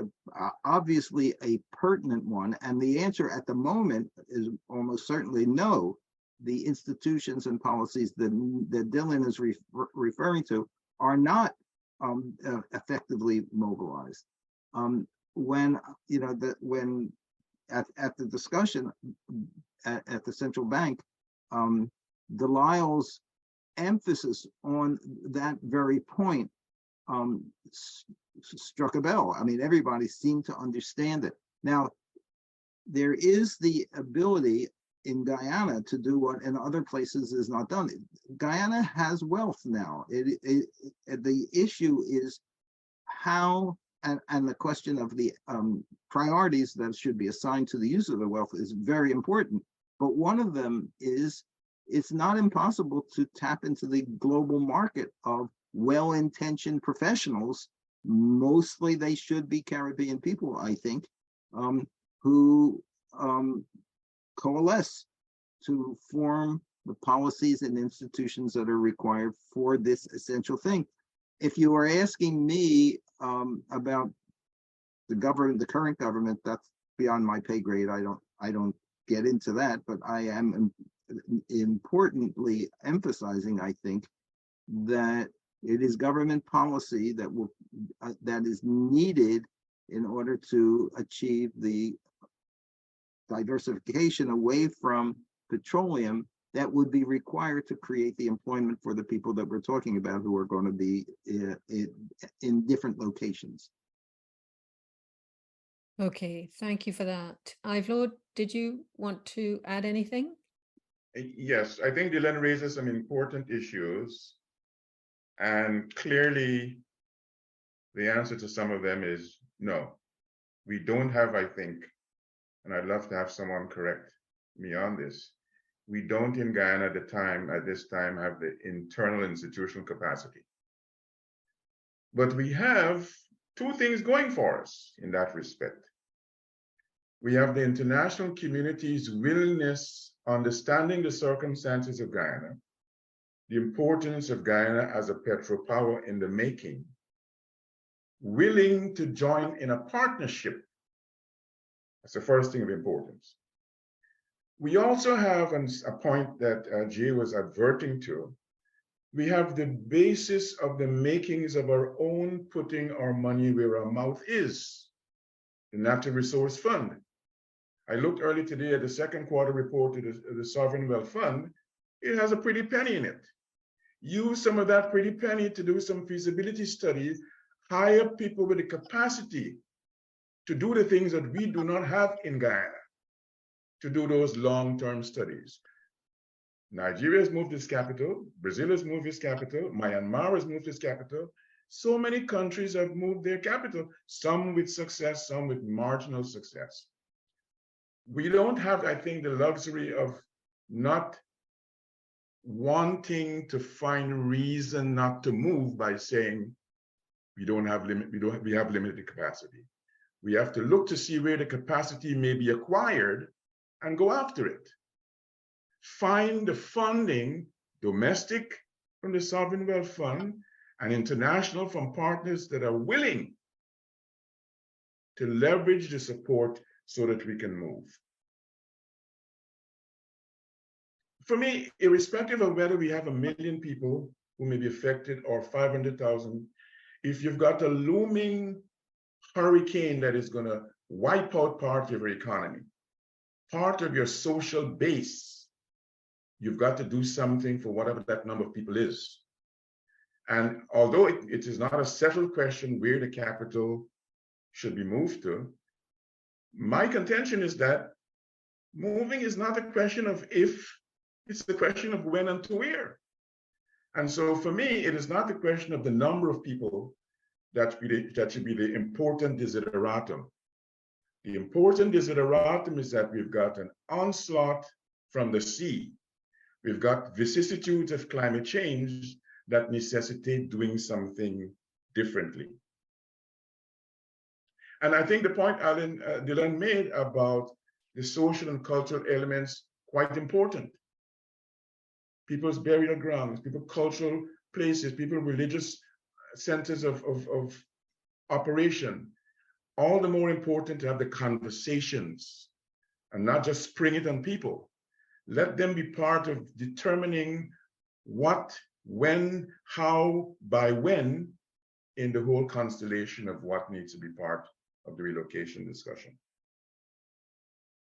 obviously a pertinent one, and the answer at the moment is almost certainly no. The institutions and policies that Dylan is referring to are not effectively mobilized. When at the discussion at the central bank, Delisle's emphasis on that very point struck a bell. I mean, everybody seemed to understand it. Now, there is the ability in Guyana to do what in other places is not done. Guyana has wealth now. The issue is how, and the question of the priorities that should be assigned to the use of the wealth is very important. But one of them is it's not impossible to tap into the global market of well-intentioned professionals. Mostly they should be Caribbean people, I think, who coalesce to form the policies and institutions that are required for this essential thing. If you are asking me about the government, the current government, that's beyond my pay grade. I don't get into that, but I am importantly emphasizing, I think, that it is government policy that will that is needed in order to achieve the diversification away from petroleum that would be required to create the employment for the people that we're talking about who are going to be in different locations. Okay, thank you for that. Ivelaw, did you want to add anything? Yes, I think Dylan raises some important issues, and clearly the answer to some of them is no. We don't have, I think, and I'd love to have someone correct me on this, we don't in Guyana at this time have the internal institutional capacity. But we have two things going for us in that respect. We have the international community's willingness, understanding the circumstances of Guyana, the importance of Guyana as a petropower in the making, willing to join in a partnership. That's the first thing of importance. We also have a point that Jay was adverting to. We have the basis of the makings of our own putting our money where our mouth is, the Natural Resource Fund. I looked early today at the second quarter report of the Sovereign Wealth Fund. It has a pretty penny in it. Use some of that pretty penny to do some feasibility studies, hire people with the capacity to do the things that we do not have in Guyana, to do those long-term studies. Nigeria has moved its capital, Brazil has moved its capital, Myanmar has moved its capital. So many countries have moved their capital, some with success, some with marginal success. We don't have, I think, the luxury of not wanting to find reason not to move by saying we have limited capacity. We have to look to see where the capacity may be acquired and go after it. Find the funding, domestic from the Sovereign Wealth Fund and international from partners that are willing to leverage the support so that we can move. For me, irrespective of whether we have 1 million people who may be affected or 500,000, if you've got a looming hurricane that is going to wipe out part of your economy, part of your social base, you've got to do something for whatever that number of people is. And although it is not a settled question where the capital should be moved to, my contention is that moving is not a question of if, it's the question of when and to where. And so for me, it is not the question of the number of people that should be the important desideratum. The important desideratum is that we've got an onslaught from the sea. We've got vicissitudes of climate change that necessitate doing something differently. And I think the point Dylan made about the social and cultural elements quite important. People's burial grounds, people's cultural places, people's religious centers of operation. All the more important to have the conversations and not just spring it on people. Let them be part of determining what, when, how, by when in the whole constellation of what needs to be part of the relocation discussion.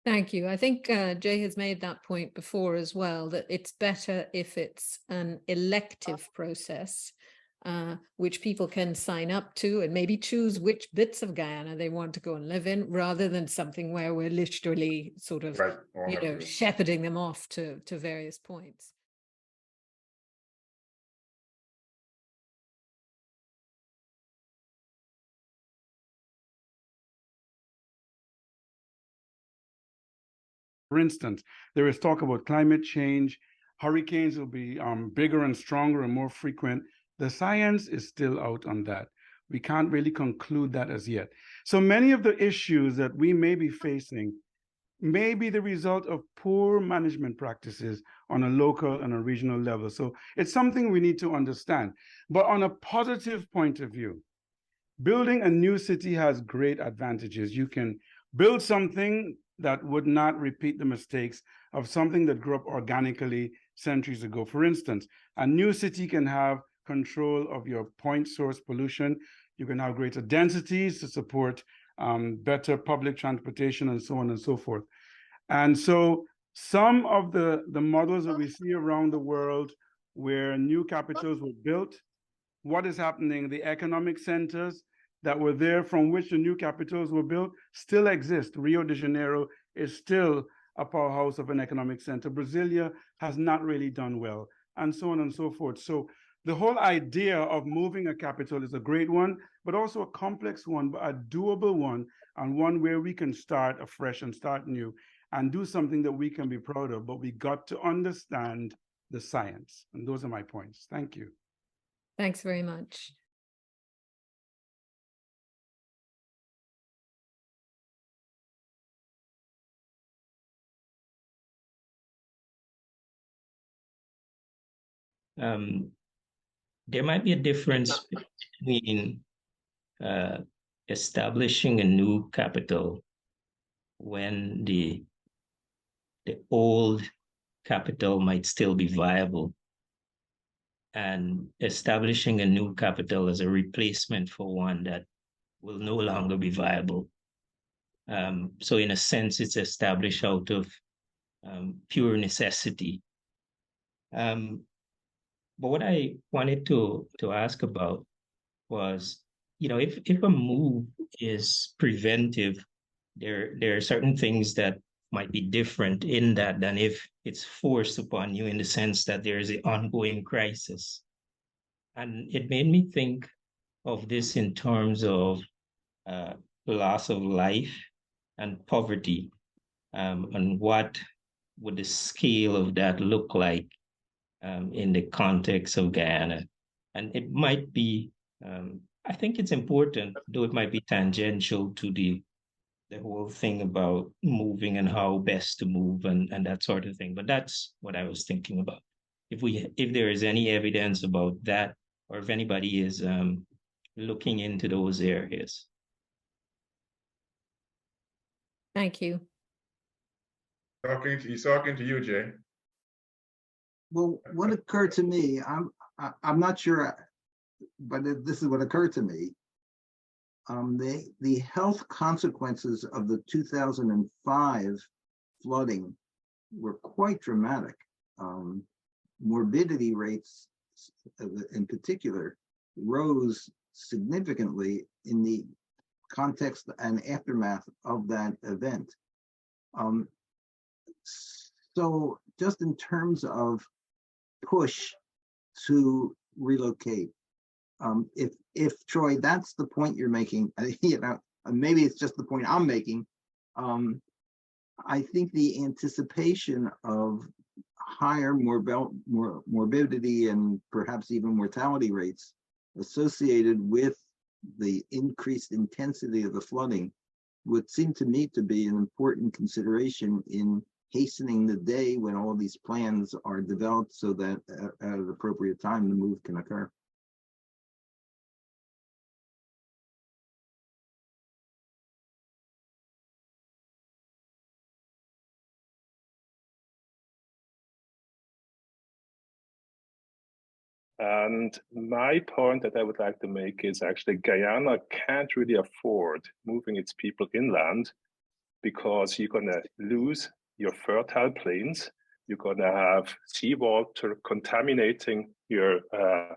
Thank you. I think Jay has made that point before as well, that it's better if it's an elective process, which people can sign up to and maybe choose which bits of Guyana they want to go and live in, rather than something where we're literally sort of, shepherding them off to various points. For instance, there is talk about climate change. Hurricanes will be bigger and stronger and more frequent. The science is still out on that. We can't really conclude that as yet. So many of the issues that we may be facing may be the result of poor management practices on a local and a regional level. So it's something we need to understand. But on a positive point of view, building a new city has great advantages. You can build something that would not repeat the mistakes of something that grew up organically centuries ago. For instance, a new city can have control of your point source pollution. You can have greater densities to support better public transportation and so on and so forth. And so some of the models that we see around the world where new capitals were built, what is happening? The economic centers that were there from which the new capitals were built still exist. Rio de Janeiro is still a powerhouse of an economic center. Brasilia has not really done well, and so on and so forth. So the whole idea of moving a capital is a great one, but also a complex one, but a doable one, and one where we can start afresh and start new and do something that we can be proud of. But we got to understand the science. And those are my points. Thank you. Thanks very much. There might be a difference between establishing a new capital when the old capital might still be viable, and establishing a new capital as a replacement for one that will no longer be viable. So in a sense, it's established out of pure necessity. But what I wanted to ask about was, if a move is preventive, there are certain things that might be different in that than if it's forced upon you, in the sense that there is an ongoing crisis. And it made me think of this in terms of loss of life and poverty, and what would the scale of that look like in the context of Guyana. And it might be, I think it's important, though it might be tangential to the whole thing about moving and how best to move and that sort of thing. But that's what I was thinking about. If there is any evidence about that, or if anybody is looking into those areas. Thank you. He's talking to you, Jay. Well, what occurred to me, I'm not sure, but this is what occurred to me. The health consequences of the 2005 flooding were quite dramatic. Morbidity rates in particular rose significantly in the context and aftermath of that event. So just in terms of push to relocate, if Troy, that's the point you're making, you know, maybe it's just the point I'm making. I think the anticipation of higher morbidity and perhaps even mortality rates associated with the increased intensity of the flooding would seem to me to be an important consideration in hastening the day when all these plans are developed so that at an appropriate time the move can occur. And my point that I would like to make is actually Guyana can't really afford moving its people inland because you're going to lose your fertile plains. You're going to have seawater contaminating your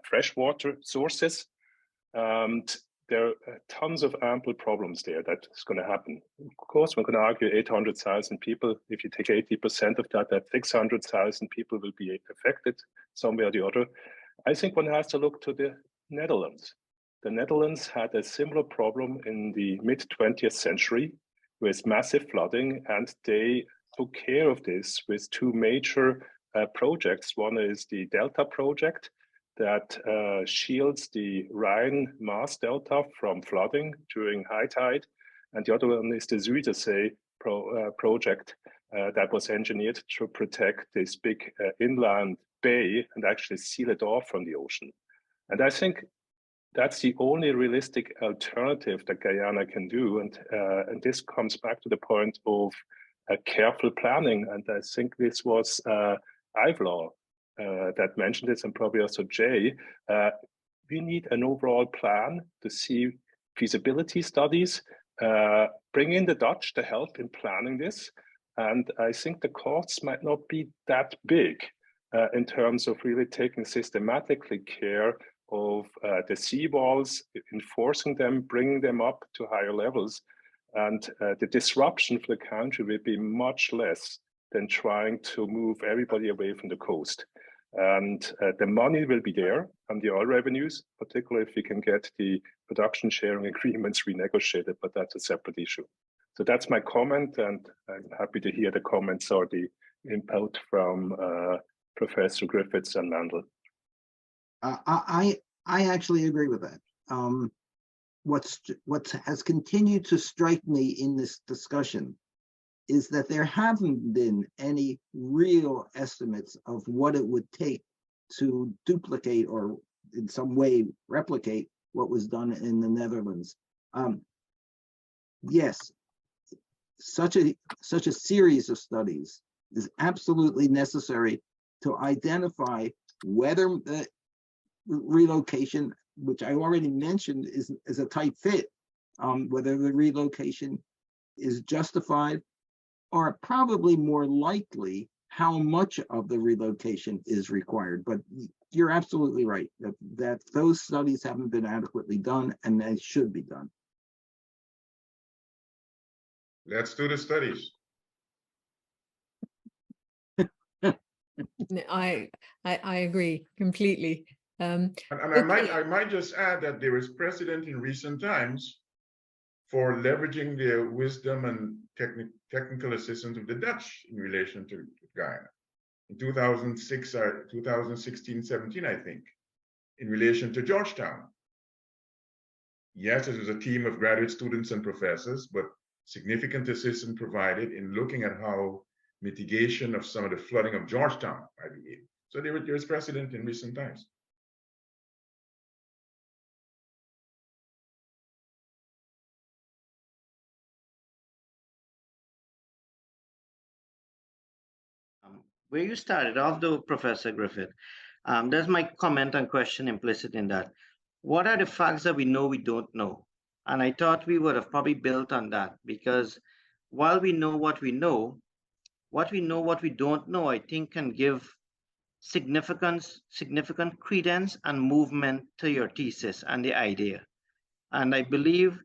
freshwater sources. And there are tons of ample problems there that's going to happen. Of course, we're going to argue 800,000 people. If you take 80% of that 600,000 people will be affected some way or the other. I think one has to look to the Netherlands. The Netherlands had a similar problem in the mid-20th century with massive flooding, and they took care of this with two major projects. One is the Delta project that shields the Rhine Maas Delta from flooding during high tide, and the other one is the Zuiderzee project that was engineered to protect this big inland bay and actually seal it off from the ocean. And I think that's the only realistic alternative that Guyana can do. And this comes back to the point of careful planning. And I think this was Ivelaw that mentioned this, and probably also Jay. We need an overall plan to see feasibility studies, bring in the Dutch to help in planning this. And I think the costs might not be that big in terms of really taking systematically care of the seawalls, enforcing them, bringing them up to higher levels. And the disruption for the country will be much less than trying to move everybody away from the coast. And the money will be there and the oil revenues, particularly if we can get the production sharing agreements renegotiated, but that's a separate issue. So that's my comment, and I'm happy to hear the comments or the input from Professor Griffiths and Mandle. I actually agree with that. What has continued to strike me in this discussion is that there haven't been any real estimates of what it would take to duplicate or in some way replicate what was done in the Netherlands. Yes, such a series of studies is absolutely necessary to identify whether the relocation, which I already mentioned is a tight fit, whether the relocation is justified, or probably more likely how much of the relocation is required. But you're absolutely right that those studies haven't been adequately done, and they should be done. Let's do the studies. I agree completely. And I might just add that there is precedent in recent times for leveraging the wisdom and technical assistance of the Dutch in relation to Guyana. In 2006 or 2016, 17, I think, in relation to Georgetown. Yes, it was a team of graduate students and professors, but significant assistance provided in looking at how mitigation of some of the flooding of Georgetown, I believe. So there is precedent in recent times. Where you started off, though, Professor Griffith, there's my comment and question implicit in that. What are the facts that we know we don't know? And I thought we would have probably built on that, because while we know what we know, what we don't know, I think can give significant credence and movement to your thesis and the idea. And I believe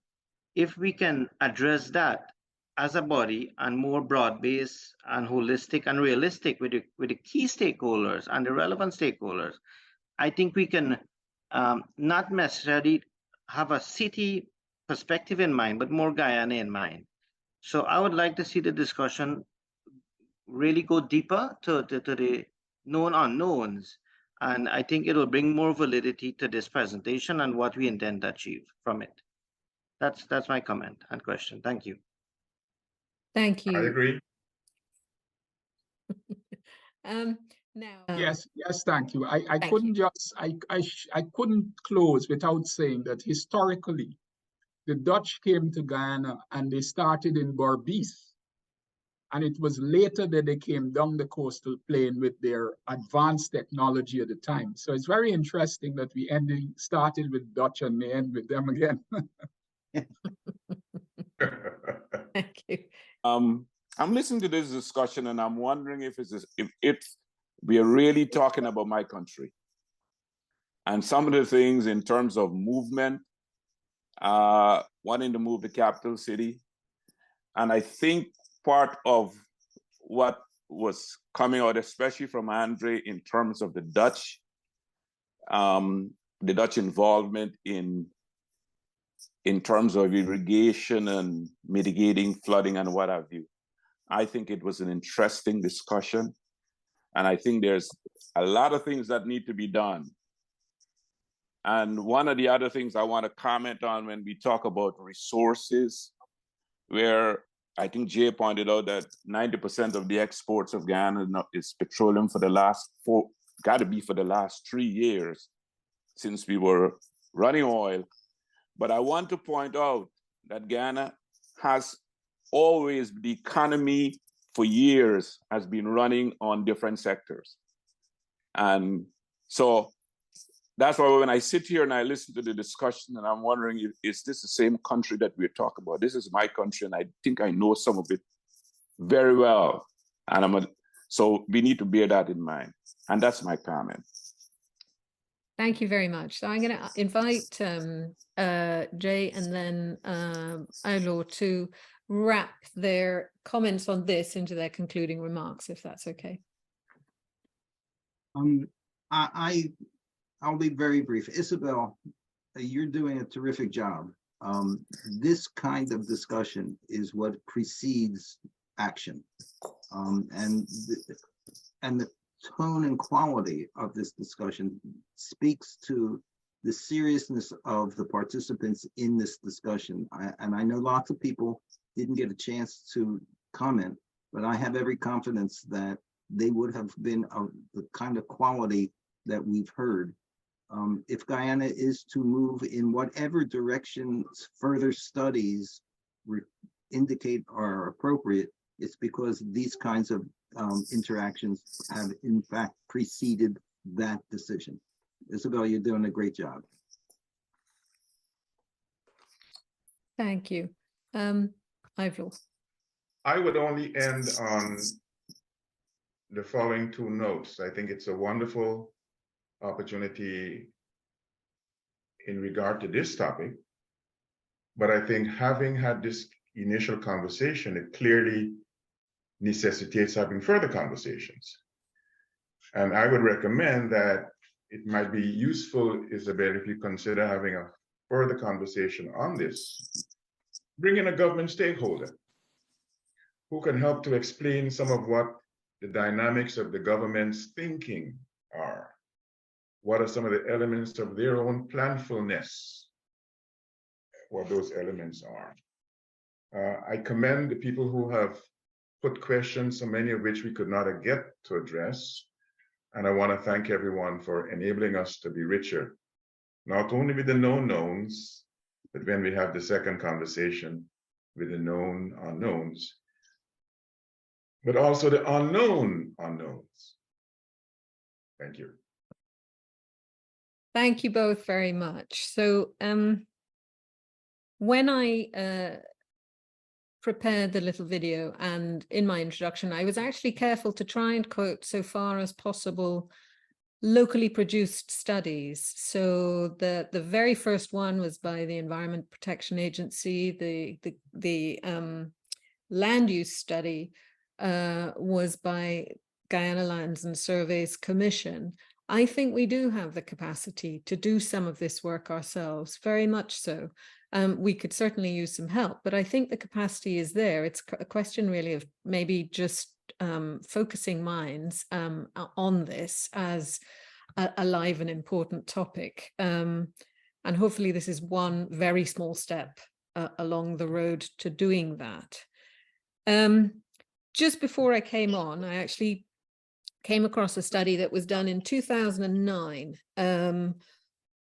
if we can address that as a body and more broad-based and holistic and realistic with the key stakeholders and the relevant stakeholders, I think we can not necessarily have a city perspective in mind, but more Guyana in mind. So I would like to see the discussion really go deeper to the known unknowns. And I think it'll bring more validity to this presentation and what we intend to achieve from it. That's my comment and question. Thank you. Thank you. I agree. Now, Yes, thank you. I Thank couldn't just I couldn't close without saying that historically, the Dutch came to Guyana and they started in Berbice. And it was later that they came down the coastal plain with their advanced technology at the time. So it's very interesting that we started with Dutch and may end with them again. thank you. I'm listening to this discussion and I'm wondering if we are really talking about my country. And some of the things in terms of movement, wanting to move the capital city. And I think part of what was coming out, especially from Andre, in terms of the Dutch involvement in terms of irrigation and mitigating flooding and what have you. I think it was an interesting discussion. And I think there's a lot of things that need to be done. And one of the other things I want to comment on when we talk about resources, where I think Jay pointed out that 90% of the exports of Guyana is petroleum for the last 3 years since we were running oil. But I want to point out that Guyana has always, the economy for years has been running on different sectors. And so that's why when I sit here and I listen to the discussion and I'm wondering, is this the same country that we're talking about? This is my country and I think I know some of it very well. And so we need to bear that in mind. And that's my comment. Thank you very much. So I'm going to invite Jay and then Ivelaw to wrap their comments on this into their concluding remarks, if that's okay. I'll be very brief. Isabel, you're doing a terrific job. This kind of discussion is what precedes action. And the tone and quality of this discussion speaks to the seriousness of the participants in this discussion. And I know lots of people didn't get a chance to comment, but I have every confidence that they would have been of the kind of quality that we've heard. If Guyana is to move in whatever direction further studies indicate are appropriate, it's because these kinds of interactions have in fact preceded that decision. Isabel, you're doing a great job. Thank you. Ivelaw. I would only end on the following two notes. I think it's a wonderful opportunity in regard to this topic, but I think having had this initial conversation, it clearly necessitates having further conversations. And I would recommend that it might be useful, Isabel, if you consider having a further conversation on this, bring in a government stakeholder who can help to explain some of what the dynamics of the government's thinking are. What are some of the elements of their own planfulness? What those elements are. I commend the people who have put questions, so many of which we could not get to address. And I want to thank everyone for enabling us to be richer, not only with the known knowns, but when we have the second conversation with the known unknowns, but also the unknown unknowns. Thank you. Thank you both very much. So when I prepared the little video, and in my introduction, I was actually careful to try and quote so far as possible locally produced studies. So the very first one was by the Environment Protection Agency. The land use study was by Guyana Lands and Surveys Commission. I think we do have the capacity to do some of this work ourselves, very much so. We could certainly use some help, but I think the capacity is there. It's a question really of maybe just focusing minds on this as a live and important topic. And hopefully this is one very small step along the road to doing that. Just before I came on, I actually came across a study that was done in 2009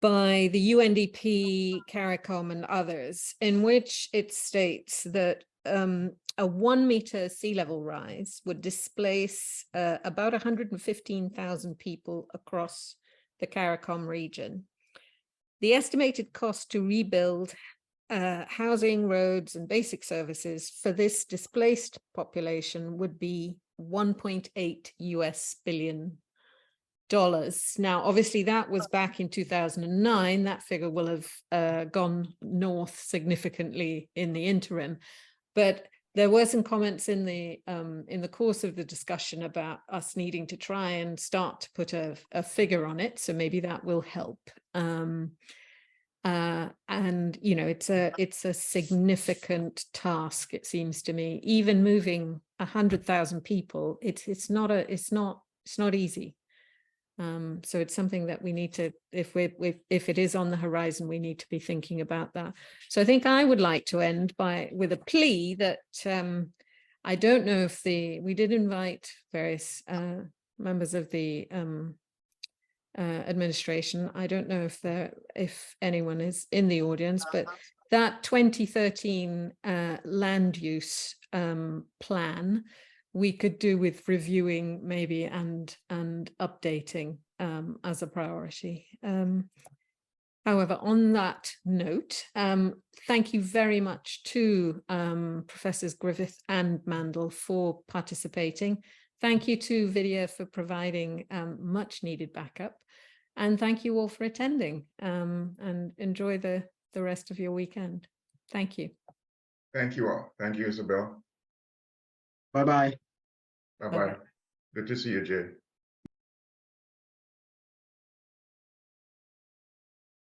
by the UNDP, CARICOM and others, in which it states that a 1 meter sea level rise would displace about 115,000 people across the CARICOM region. The estimated cost to rebuild housing, roads, and basic services for this displaced population would be $1.8 billion. Now, obviously, that was back in 2009. That figure will have gone north significantly in the interim, but there were some comments in the course of the discussion about us needing to try and start to put a figure on it. So maybe that will help. And you know, it's a significant task, it seems to me. Even moving 100,000 people, it's not easy. So it's something that we need to, if it is on the horizon, we need to be thinking about that. So I think I would like to end with a plea that I don't know if we did invite various members of the administration. I don't know if anyone is in the audience, but that 2013 land use plan, we could do with reviewing maybe and updating as a priority. However, on that note, thank you very much to Professors Griffith and Mandle for participating. Thank you to Vidya for providing much needed backup. And thank you all for attending, and enjoy the rest of your weekend. Thank you. Thank you all. Thank you, Isabel. Bye-bye. Bye-bye. Good to see you, Jay.